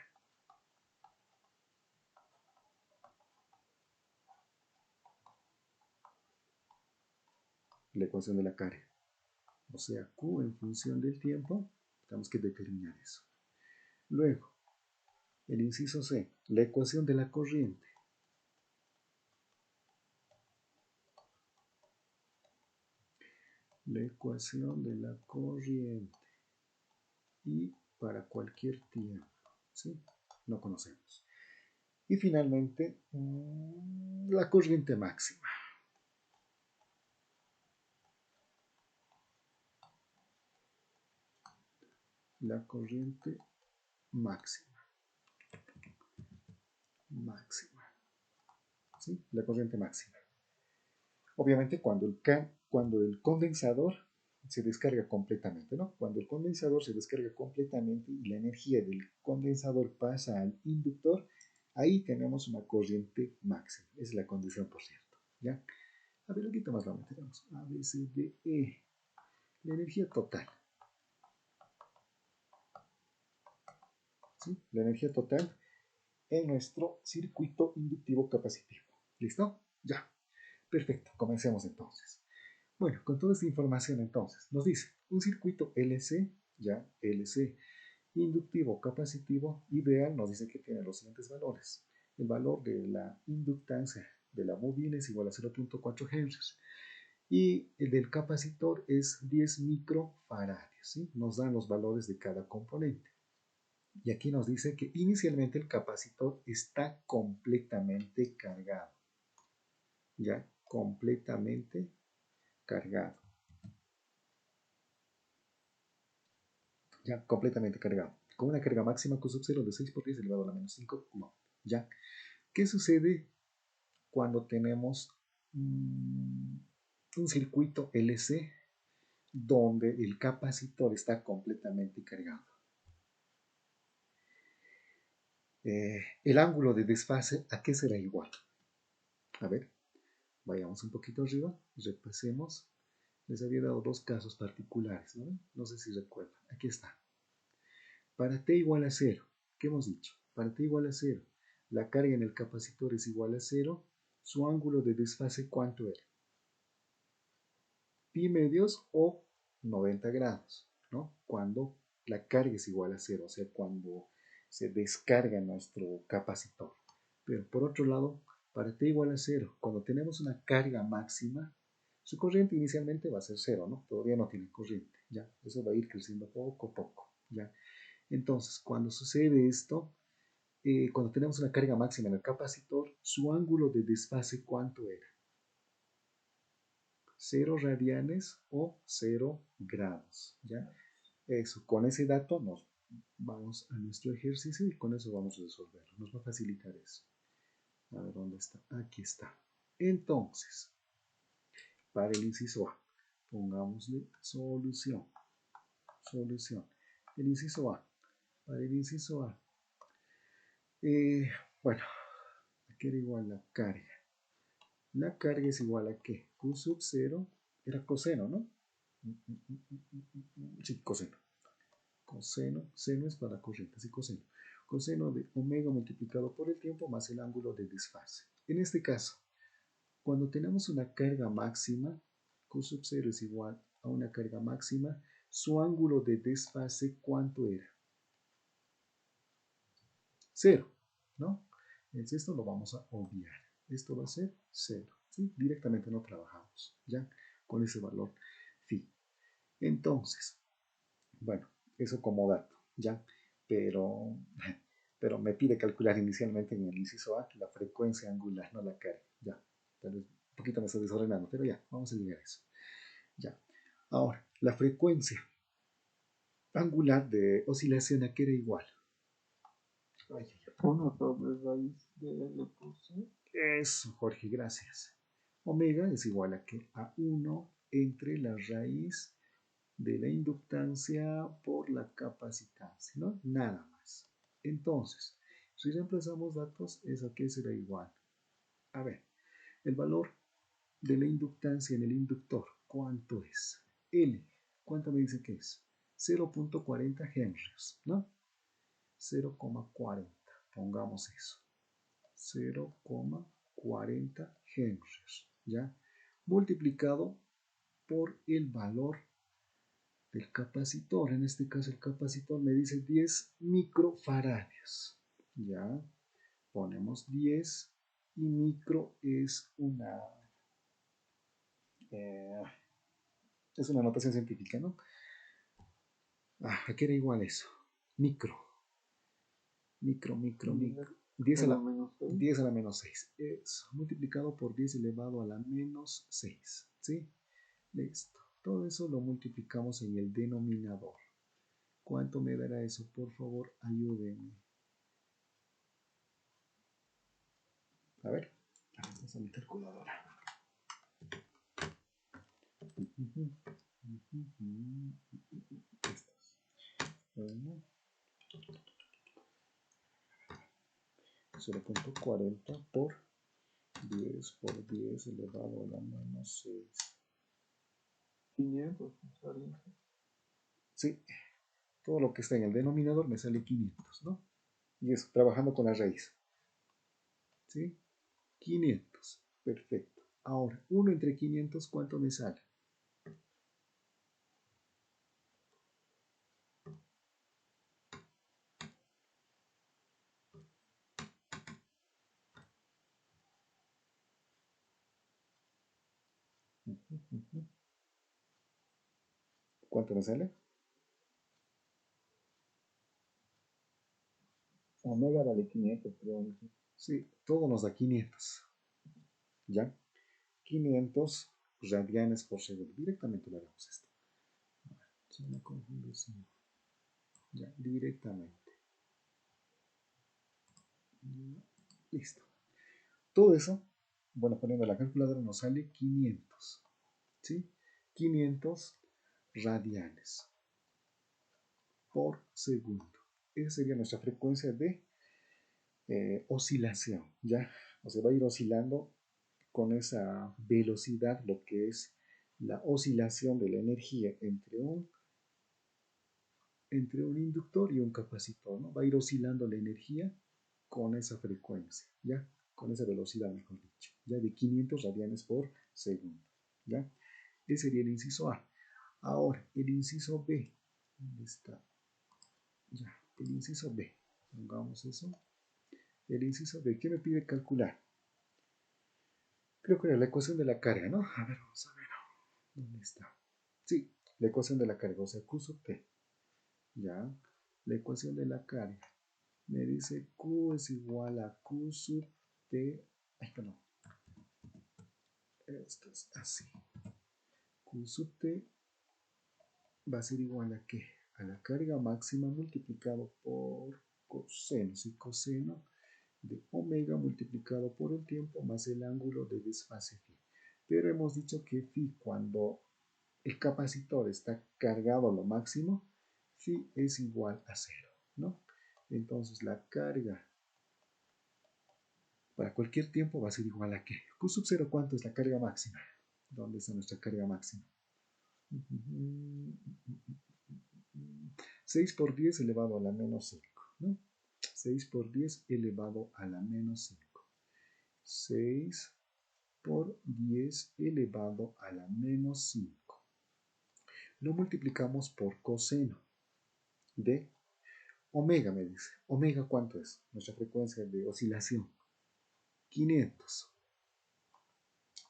La ecuación de la carga. O sea, Q en función del tiempo, tenemos que determinar eso. Luego, el inciso C, la ecuación de la corriente. La ecuación de la corriente. y para cualquier tiempo, ¿sí? No conocemos. Y finalmente, la corriente máxima. La corriente máxima. ¿Sí? La corriente máxima. Obviamente cuando el condensador se descarga completamente, ¿no? Cuando el condensador se descarga completamente y la energía del condensador pasa al inductor, ahí tenemos una corriente máxima. Es la condición, por cierto, ¿ya? A ver, aquí más lo meteremos. A, B, C, D, E. La energía total. ¿Sí? La energía total en nuestro circuito inductivo capacitivo. ¿Listo? Ya. Perfecto. Comencemos entonces. Bueno, con toda esta información entonces, nos dice un circuito LC, ya LC, inductivo capacitivo ideal, nos dice que tiene los siguientes valores. El valor de la inductancia de la bobina es igual a 0.4 Henry y el del capacitor es 10 microfaradios, ¿sí? Nos dan los valores de cada componente. Y aquí nos dice que inicialmente el capacitor está completamente cargado, ya completamente cargado. Ya completamente cargado, con una carga máxima Q sub 0 de 6 por 10 elevado a la menos 5 coulomb. ¿Ya? ¿Qué sucede cuando tenemos un circuito LC donde el capacitor está completamente cargado? El ángulo de desfase, ¿a qué será igual? A ver, vayamos un poquito arriba, repasemos. Les había dado dos casos particulares, ¿no? No sé si recuerdan. Aquí está. Para t igual a 0, ¿qué hemos dicho? Para t igual a 0, la carga en el capacitor es igual a 0, su ángulo de desfase, ¿cuánto era? Pi medios o 90 grados, ¿no? Cuando la carga es igual a 0, o sea, cuando se descarga nuestro capacitor. Pero por otro lado, para t igual a 0, cuando tenemos una carga máxima, su corriente inicialmente va a ser 0, ¿no? Todavía no tiene corriente, ¿ya? Eso va a ir creciendo poco a poco, ¿ya? Entonces, cuando sucede esto, cuando tenemos una carga máxima en el capacitor, su ángulo de desfase, ¿cuánto era? 0 radianes o 0 grados, ¿ya? Eso, con ese dato nos vamos a nuestro ejercicio y con eso vamos a resolverlo. Nos va a facilitar eso. A ver, ¿dónde está? Aquí está. Entonces, para el inciso A, pongámosle solución. Solución. El inciso A. Para el inciso A. Bueno, aquí era igual la carga. La carga es igual a ¿qué? Q sub 0 era coseno, ¿no? Sí, coseno. Coseno, seno es para corriente, así coseno. Coseno de omega multiplicado por el tiempo más el ángulo de desfase. En este caso, cuando tenemos una carga máxima, Q sub 0 es igual a una carga máxima, su ángulo de desfase, ¿cuánto era? 0, ¿no? Entonces esto lo vamos a obviar. Esto va a ser 0, ¿sí? Directamente no trabajamos, ¿ya? Con ese valor phi. Entonces, bueno, eso como dato, ¿ya? Pero, pero me pide calcular inicialmente en el inciso A la frecuencia angular, no la carga, ¿ya? Tal vez un poquito me estoy desordenando, pero ya, vamos a llegar a eso, ¿ya? Ahora, la frecuencia angular de oscilación, ¿a qué era igual? Ay, 1 sobre raíz de L por C. eso, Jorge, gracias. Omega es igual a que a 1 entre la raíz de la inductancia por la capacitancia, ¿no? Nada más. Entonces, si reemplazamos datos, ¿eso a qué será igual? A ver, el valor de la inductancia en el inductor, ¿cuánto es? L, ¿cuánto me dice que es? 0.40 henrios, ¿no? 0,40, pongamos eso. 0,40 henrios, ¿ya? Multiplicado por el valor del capacitor. En este caso el capacitor me dice 10 microfaradios, ¿ya? Ponemos 10 y micro es una notación científica, ¿no? ¿A qué era igual eso? Micro. 10 a10 a la, la menos 6. 10 a la menos 6. Eso. Multiplicado por 10 elevado a la menos 6. ¿Sí? Listo. Todo eso lo multiplicamos en el denominador. ¿Cuánto me dará eso? Por favor, ayúdenme. A ver. Vamos a mi calculadora. Estas. Bueno. 0.40 por 10 por 10 elevado a la menos 6. 500. Sí, todo lo que está en el denominador me sale 500, ¿no? Y eso, trabajando con la raíz. ¿Sí? 500. Perfecto. Ahora, 1 entre 500, ¿cuánto me sale? ¿Cuánto me sale? Omega vale 500, creo. Sí, todo nos da 500. ¿Ya? 500 radianes por segundo. Directamente le haremos esto. Se me confunde, sí. Ya, directamente. Listo. Todo eso, bueno, poniendo la calculadora nos sale 500. ¿Sí? 500 radianes por segundo. Esa sería nuestra frecuencia de oscilación, ¿ya? O sea, va a ir oscilando con esa velocidad lo que es la oscilación de la energía entre un inductor y un capacitor, ¿no? Va a ir oscilando la energía con esa frecuencia, ¿ya? Con esa velocidad, mejor dicho, ya de 500 radianes por segundo, ¿ya? Ese sería el inciso A. Ahora, el inciso B, ¿dónde está? Ya, el inciso B, pongamos eso. El inciso B, ¿qué me pide calcular? Creo que era la ecuación de la carga, ¿no? A ver, vamos a ver. ¿Dónde está? Sí, la ecuación de la carga, o sea, Q sub T. Ya, la ecuación de la carga. Me dice Q es igual a Q sub T. Ay, perdón. Esto es así. Q sub T va a ser igual a ¿qué? A la carga máxima multiplicado por coseno. ¿Sí? Coseno de omega multiplicado por el tiempo más el ángulo de desfase phi. Pero hemos dicho que phi, cuando el capacitor está cargado a lo máximo, phi es igual a 0, ¿no? Entonces la carga para cualquier tiempo va a ser igual a ¿qué? Q sub 0, ¿cuánto es la carga máxima? ¿Dónde está nuestra carga máxima? 6 por 10 elevado a la menos 5, ¿no? 6 por 10 elevado a la menos 5. 6 por 10 elevado a la menos 5. Lo multiplicamos por coseno de omega, me dice. Omega, ¿cuánto es? Nuestra frecuencia de oscilación. 500.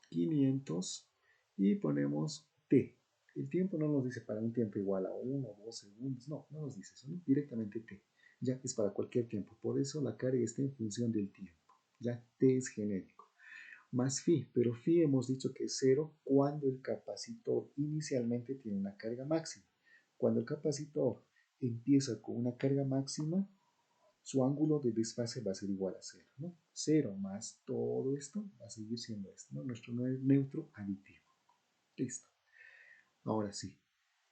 500 y ponemos t. El tiempo no nos dice para un tiempo igual a 1 o 2 segundos. No, no nos dice eso, ¿no? Directamente t. Ya es para cualquier tiempo. Por eso la carga está en función del tiempo. Ya t es genérico. Más phi, pero phi hemos dicho que es 0 cuando el capacitor inicialmente tiene una carga máxima. Cuando el capacitor empieza con una carga máxima, su ángulo de desfase va a ser igual a 0, ¿no? 0 más todo esto va a seguir siendo esto, ¿no? Nuestro neutro aditivo. Listo. Ahora sí,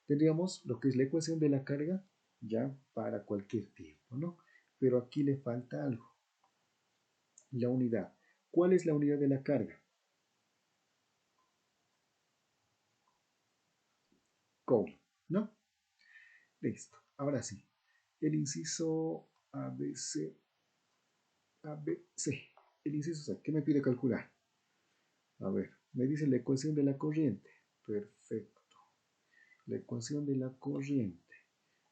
tendríamos lo que es la ecuación de la carga ya para cualquier tiempo, ¿no? Pero aquí le falta algo. La unidad. ¿Cuál es la unidad de la carga? Coulomb, ¿no? Listo. Ahora sí. El inciso ABC. ABC. El inciso C. ¿Qué me pide calcular? A ver, me dice la ecuación de la corriente. Perfecto. La ecuación de la corriente.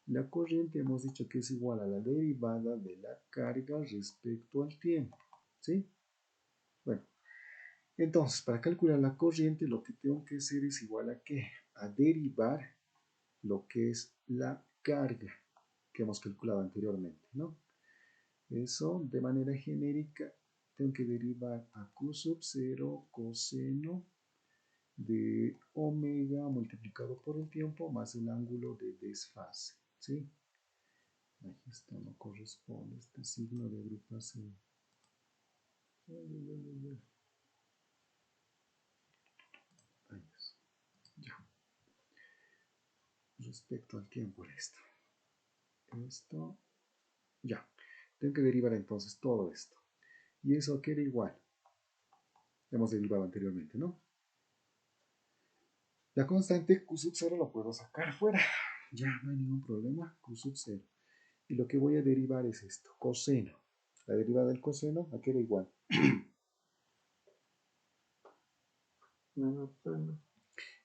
La corriente hemos dicho que es igual a la derivada de la carga respecto al tiempo. ¿Sí? Bueno, entonces para calcular la corriente lo que tengo que hacer es igual a ¿qué? A derivar lo que es la carga que hemos calculado anteriormente, ¿no? Eso de manera genérica tengo que derivar a Q sub 0 coseno de omega multiplicado por el tiempo más el ángulo de desfase, ¿sí? Ahí esto no corresponde, este signo de agrupación. Ahí es. Ya. Respecto al tiempo era esto. Esto, ya. Tengo que derivar entonces todo esto. Y eso queda igual. Hemos derivado anteriormente, ¿no? La constante Q sub 0 lo puedo sacar fuera. Ya, no hay ningún problema. Q sub 0. Y lo que voy a derivar es esto, coseno. La derivada del coseno, ¿a qué era igual? Menos seno.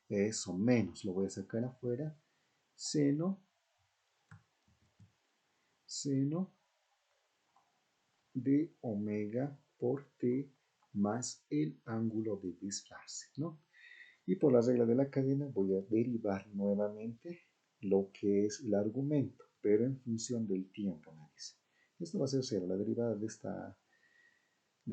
Eso, menos, lo voy a sacar afuera. Seno de omega por t más el ángulo de desfase, ¿no? Y por la regla de la cadena voy a derivar nuevamente lo que es el argumento, pero en función del tiempo, me dice. Esto va a ser 0, la derivada de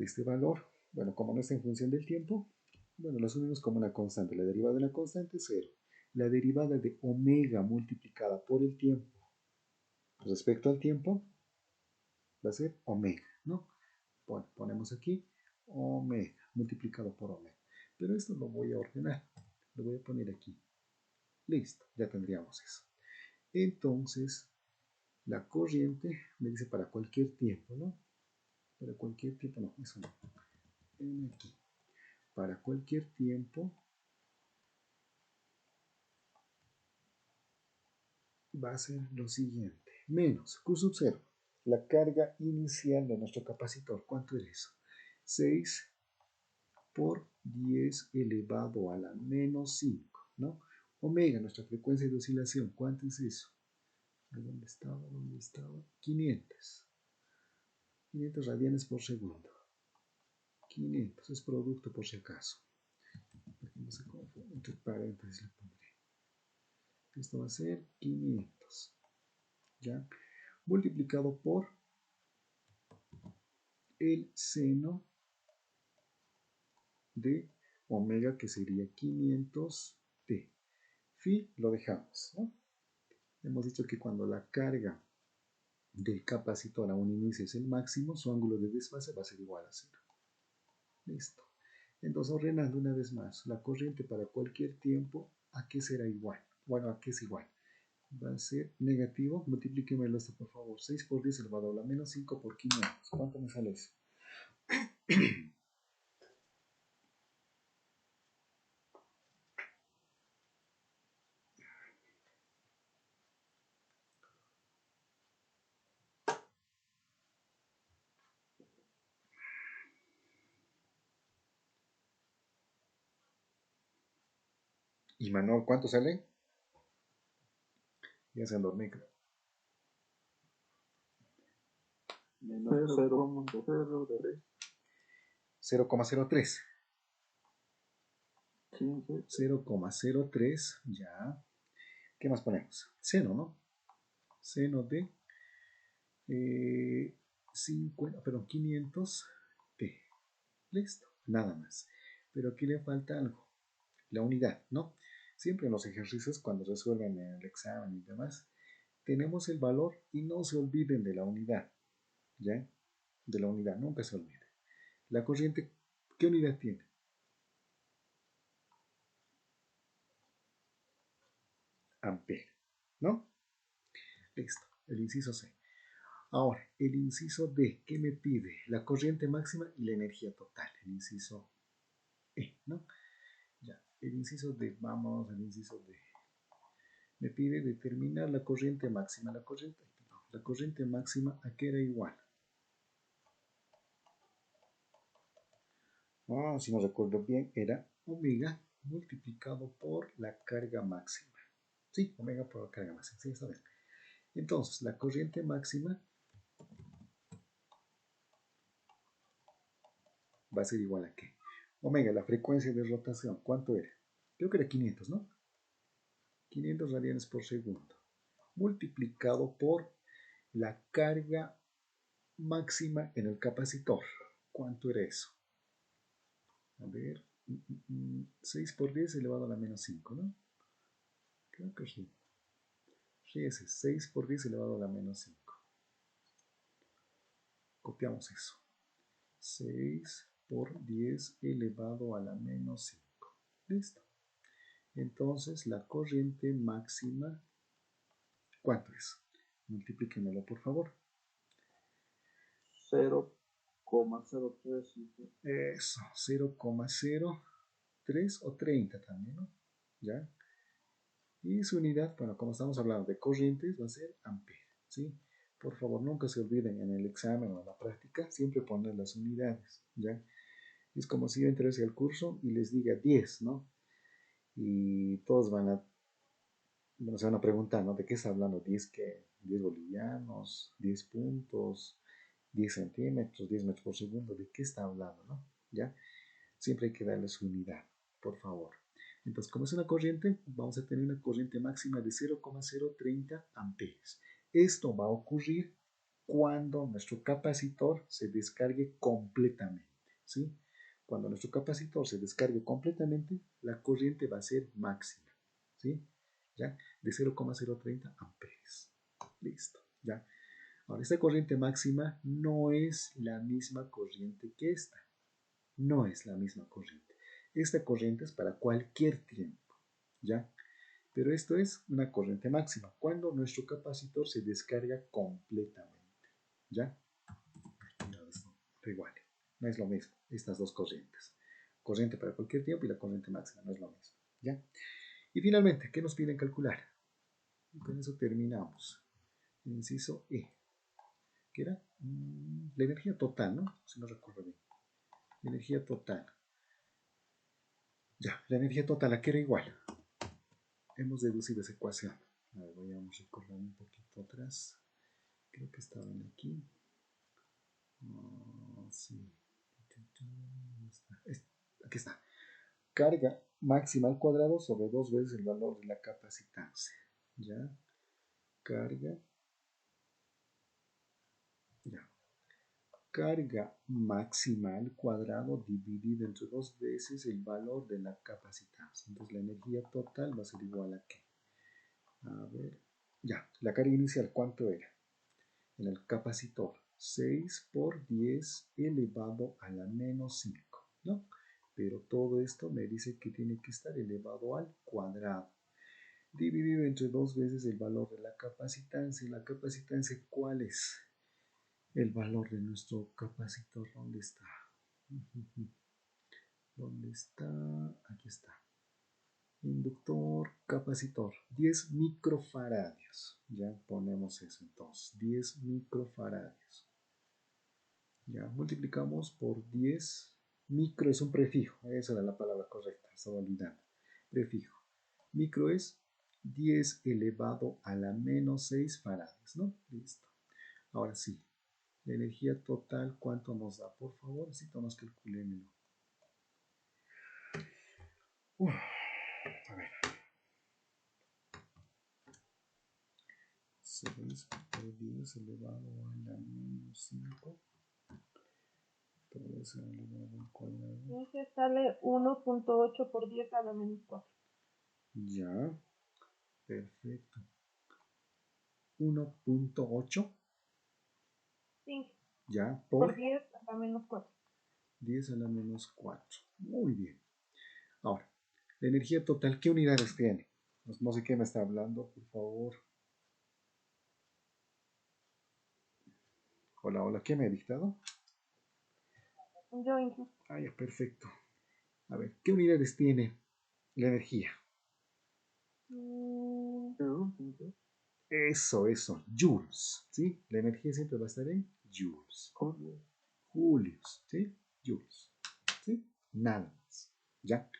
este valor. Bueno, como no está en función del tiempo, bueno, lo asumimos como una constante. La derivada de una constante es 0. La derivada de omega multiplicada por el tiempo respecto al tiempo va a ser omega, ¿no? Bueno, ponemos aquí omega multiplicado por omega. Pero esto lo voy a ordenar. Lo voy a poner aquí. Listo, ya tendríamos eso. Entonces, la corriente me dice para cualquier tiempo, ¿no? Para cualquier tiempo, no, eso no. Aquí. Para cualquier tiempo va a ser lo siguiente. Menos Q sub 0. La carga inicial de nuestro capacitor. ¿Cuánto es eso? 6 por 10 elevado a la menos 5, ¿no? Omega, nuestra frecuencia de oscilación. ¿Cuánto es eso? ¿Dónde estaba? ¿Dónde estaba? 500. 500 radianes por segundo. 500 es producto por si acaso. No se confunde, entre paréntesis le pondré. Esto va a ser 500. ¿Ya? Multiplicado por el seno de omega, que sería 500t. Phi lo dejamos, ¿no? Hemos dicho que cuando la carga del capacitor a un inicio es el máximo, su ángulo de desfase va a ser igual a 0. Listo. Entonces, ordenando una vez más, la corriente para cualquier tiempo, ¿a qué será igual? Bueno, ¿a qué es igual? Va a ser negativo, multiplíquemelo esto por favor, 6 por 10 elevado a la menos 5 por 500. ¿Cuánto me sale eso? ¿Y Manuel cuánto sale? Ya se dormí. Menos 0,03. 0,03. 15. 0,03, ya. ¿Qué más ponemos? Seno, ¿no? Seno de 500t. Listo, nada más. Pero aquí le falta algo, la unidad, ¿no? Siempre en los ejercicios, cuando resuelven el examen y demás, tenemos el valor y no se olviden de la unidad, ¿ya? De la unidad, nunca se olviden. La corriente, ¿qué unidad tiene? Ampere, ¿no? Listo, el inciso C. Ahora, el inciso D, ¿qué me pide? La corriente máxima y la energía total, el inciso E, ¿no? Ya, el inciso D, vamos al inciso D. Me pide determinar la corriente máxima. La corriente máxima, ¿a qué era igual? Si no recuerdo bien, era omega multiplicado por la carga máxima. Sí, omega por la carga máxima, sí, está bien. Entonces, la corriente máxima va a ser igual a qué? Omega, la frecuencia de rotación, ¿cuánto era? Creo que era 500, ¿no? 500 radianes por segundo. multiplicado por la carga máxima en el capacitor. ¿Cuánto era eso? A ver, 6 por 10 elevado a la menos 5, ¿no? Creo que sí. Sí, ese es 6 por 10 elevado a la menos 5. Copiamos eso. 6 por 10 elevado a la menos 5. Listo. Entonces, la corriente máxima, ¿cuánto es? Multiplíquenmelo, por favor. 0,03. Eso, 0,03 o 30 también, ¿no? ¿Ya? Y su unidad, bueno, como estamos hablando de corrientes, va a ser ampere, ¿sí? Por favor, nunca se olviden en el examen o en la práctica, siempre poner las unidades, ¿ya? Es como si yo entrase al curso y les diga 10, ¿no? Y todos bueno, se van a preguntar, ¿no? ¿De qué está hablando? ¿10 qué? ¿10 bolivianos? ¿10 puntos? ¿10 centímetros? ¿10 metros por segundo? ¿De qué está hablando, no? ¿Ya? Siempre hay que darle su unidad, por favor. Entonces, como es una corriente, vamos a tener una corriente máxima de 0,030 amperes. Esto va a ocurrir cuando nuestro capacitor se descargue completamente, ¿sí? Cuando nuestro capacitor se descargue completamente, la corriente va a ser máxima, ¿sí? ¿Ya? De 0,030 amperes. Listo, ¿ya? Ahora, esta corriente máxima no es la misma corriente que esta. No es la misma corriente. Esta corriente es para cualquier tiempo, ¿ya? Pero esto es una corriente máxima, cuando nuestro capacitor se descarga completamente, ¿ya? Igual, no es lo mismo, estas dos corrientes. Corriente para cualquier tiempo y la corriente máxima, no es lo mismo, ¿ya? Y finalmente, ¿qué nos piden calcular? Y con eso terminamos. Inciso E, que era la energía total, ¿no? Si no recuerdo bien. La energía total. Ya, la energía total, ¿a qué era igual? Hemos deducido esa ecuación. A ver, voy a recordar un poquito atrás. Creo que estaban aquí. Sí. Aquí está. Carga máxima al cuadrado sobre 2 veces el valor de la capacitancia. ¿Ya? Carga. Ya. Carga máxima al cuadrado dividido entre 2 veces el valor de la capacitancia. Entonces la energía total va a ser igual a qué. A ver. Ya. La carga inicial, ¿cuánto era? En el capacitor, 6 por 10 elevado a la menos 5, ¿no? Pero todo esto me dice que tiene que estar elevado al cuadrado, dividido entre 2 veces el valor de la capacitancia. ¿La capacitancia cuál es? El valor de nuestro capacitor, ¿dónde está? ¿Dónde está? Aquí está. Inductor, capacitor, 10 microfaradios. Ya ponemos eso entonces, 10 microfaradios. Ya, multiplicamos por 10. Micro es un prefijo, esa era la palabra correcta, estaba olvidando. Prefijo. Micro es 10 elevado a la menos 6 faradios, ¿no? Listo. Ahora sí, la energía total, ¿cuánto nos da? Por favor, necesitamos calculémelo. A ver. 6 por 10 elevado a la menos 5. Todo eso elevado al cuadrado. Ese sale 1.8 por 10 a la menos 4. Ya, perfecto. 1.8. Sí, Ya, por por 10 a la menos 4. 10 a la menos 4. Muy bien. Ahora, la energía total, ¿qué unidades tiene? No sé qué me está hablando, por favor. Hola, hola, ¿qué me ha dictado? Yo incluso. Ah, ya, perfecto. A ver, ¿qué unidades tiene la energía? Eso, joules, ¿sí? La energía siempre va a estar en joules. Julios, ¿sí? Joules, ¿sí? Nada más, ¿ya?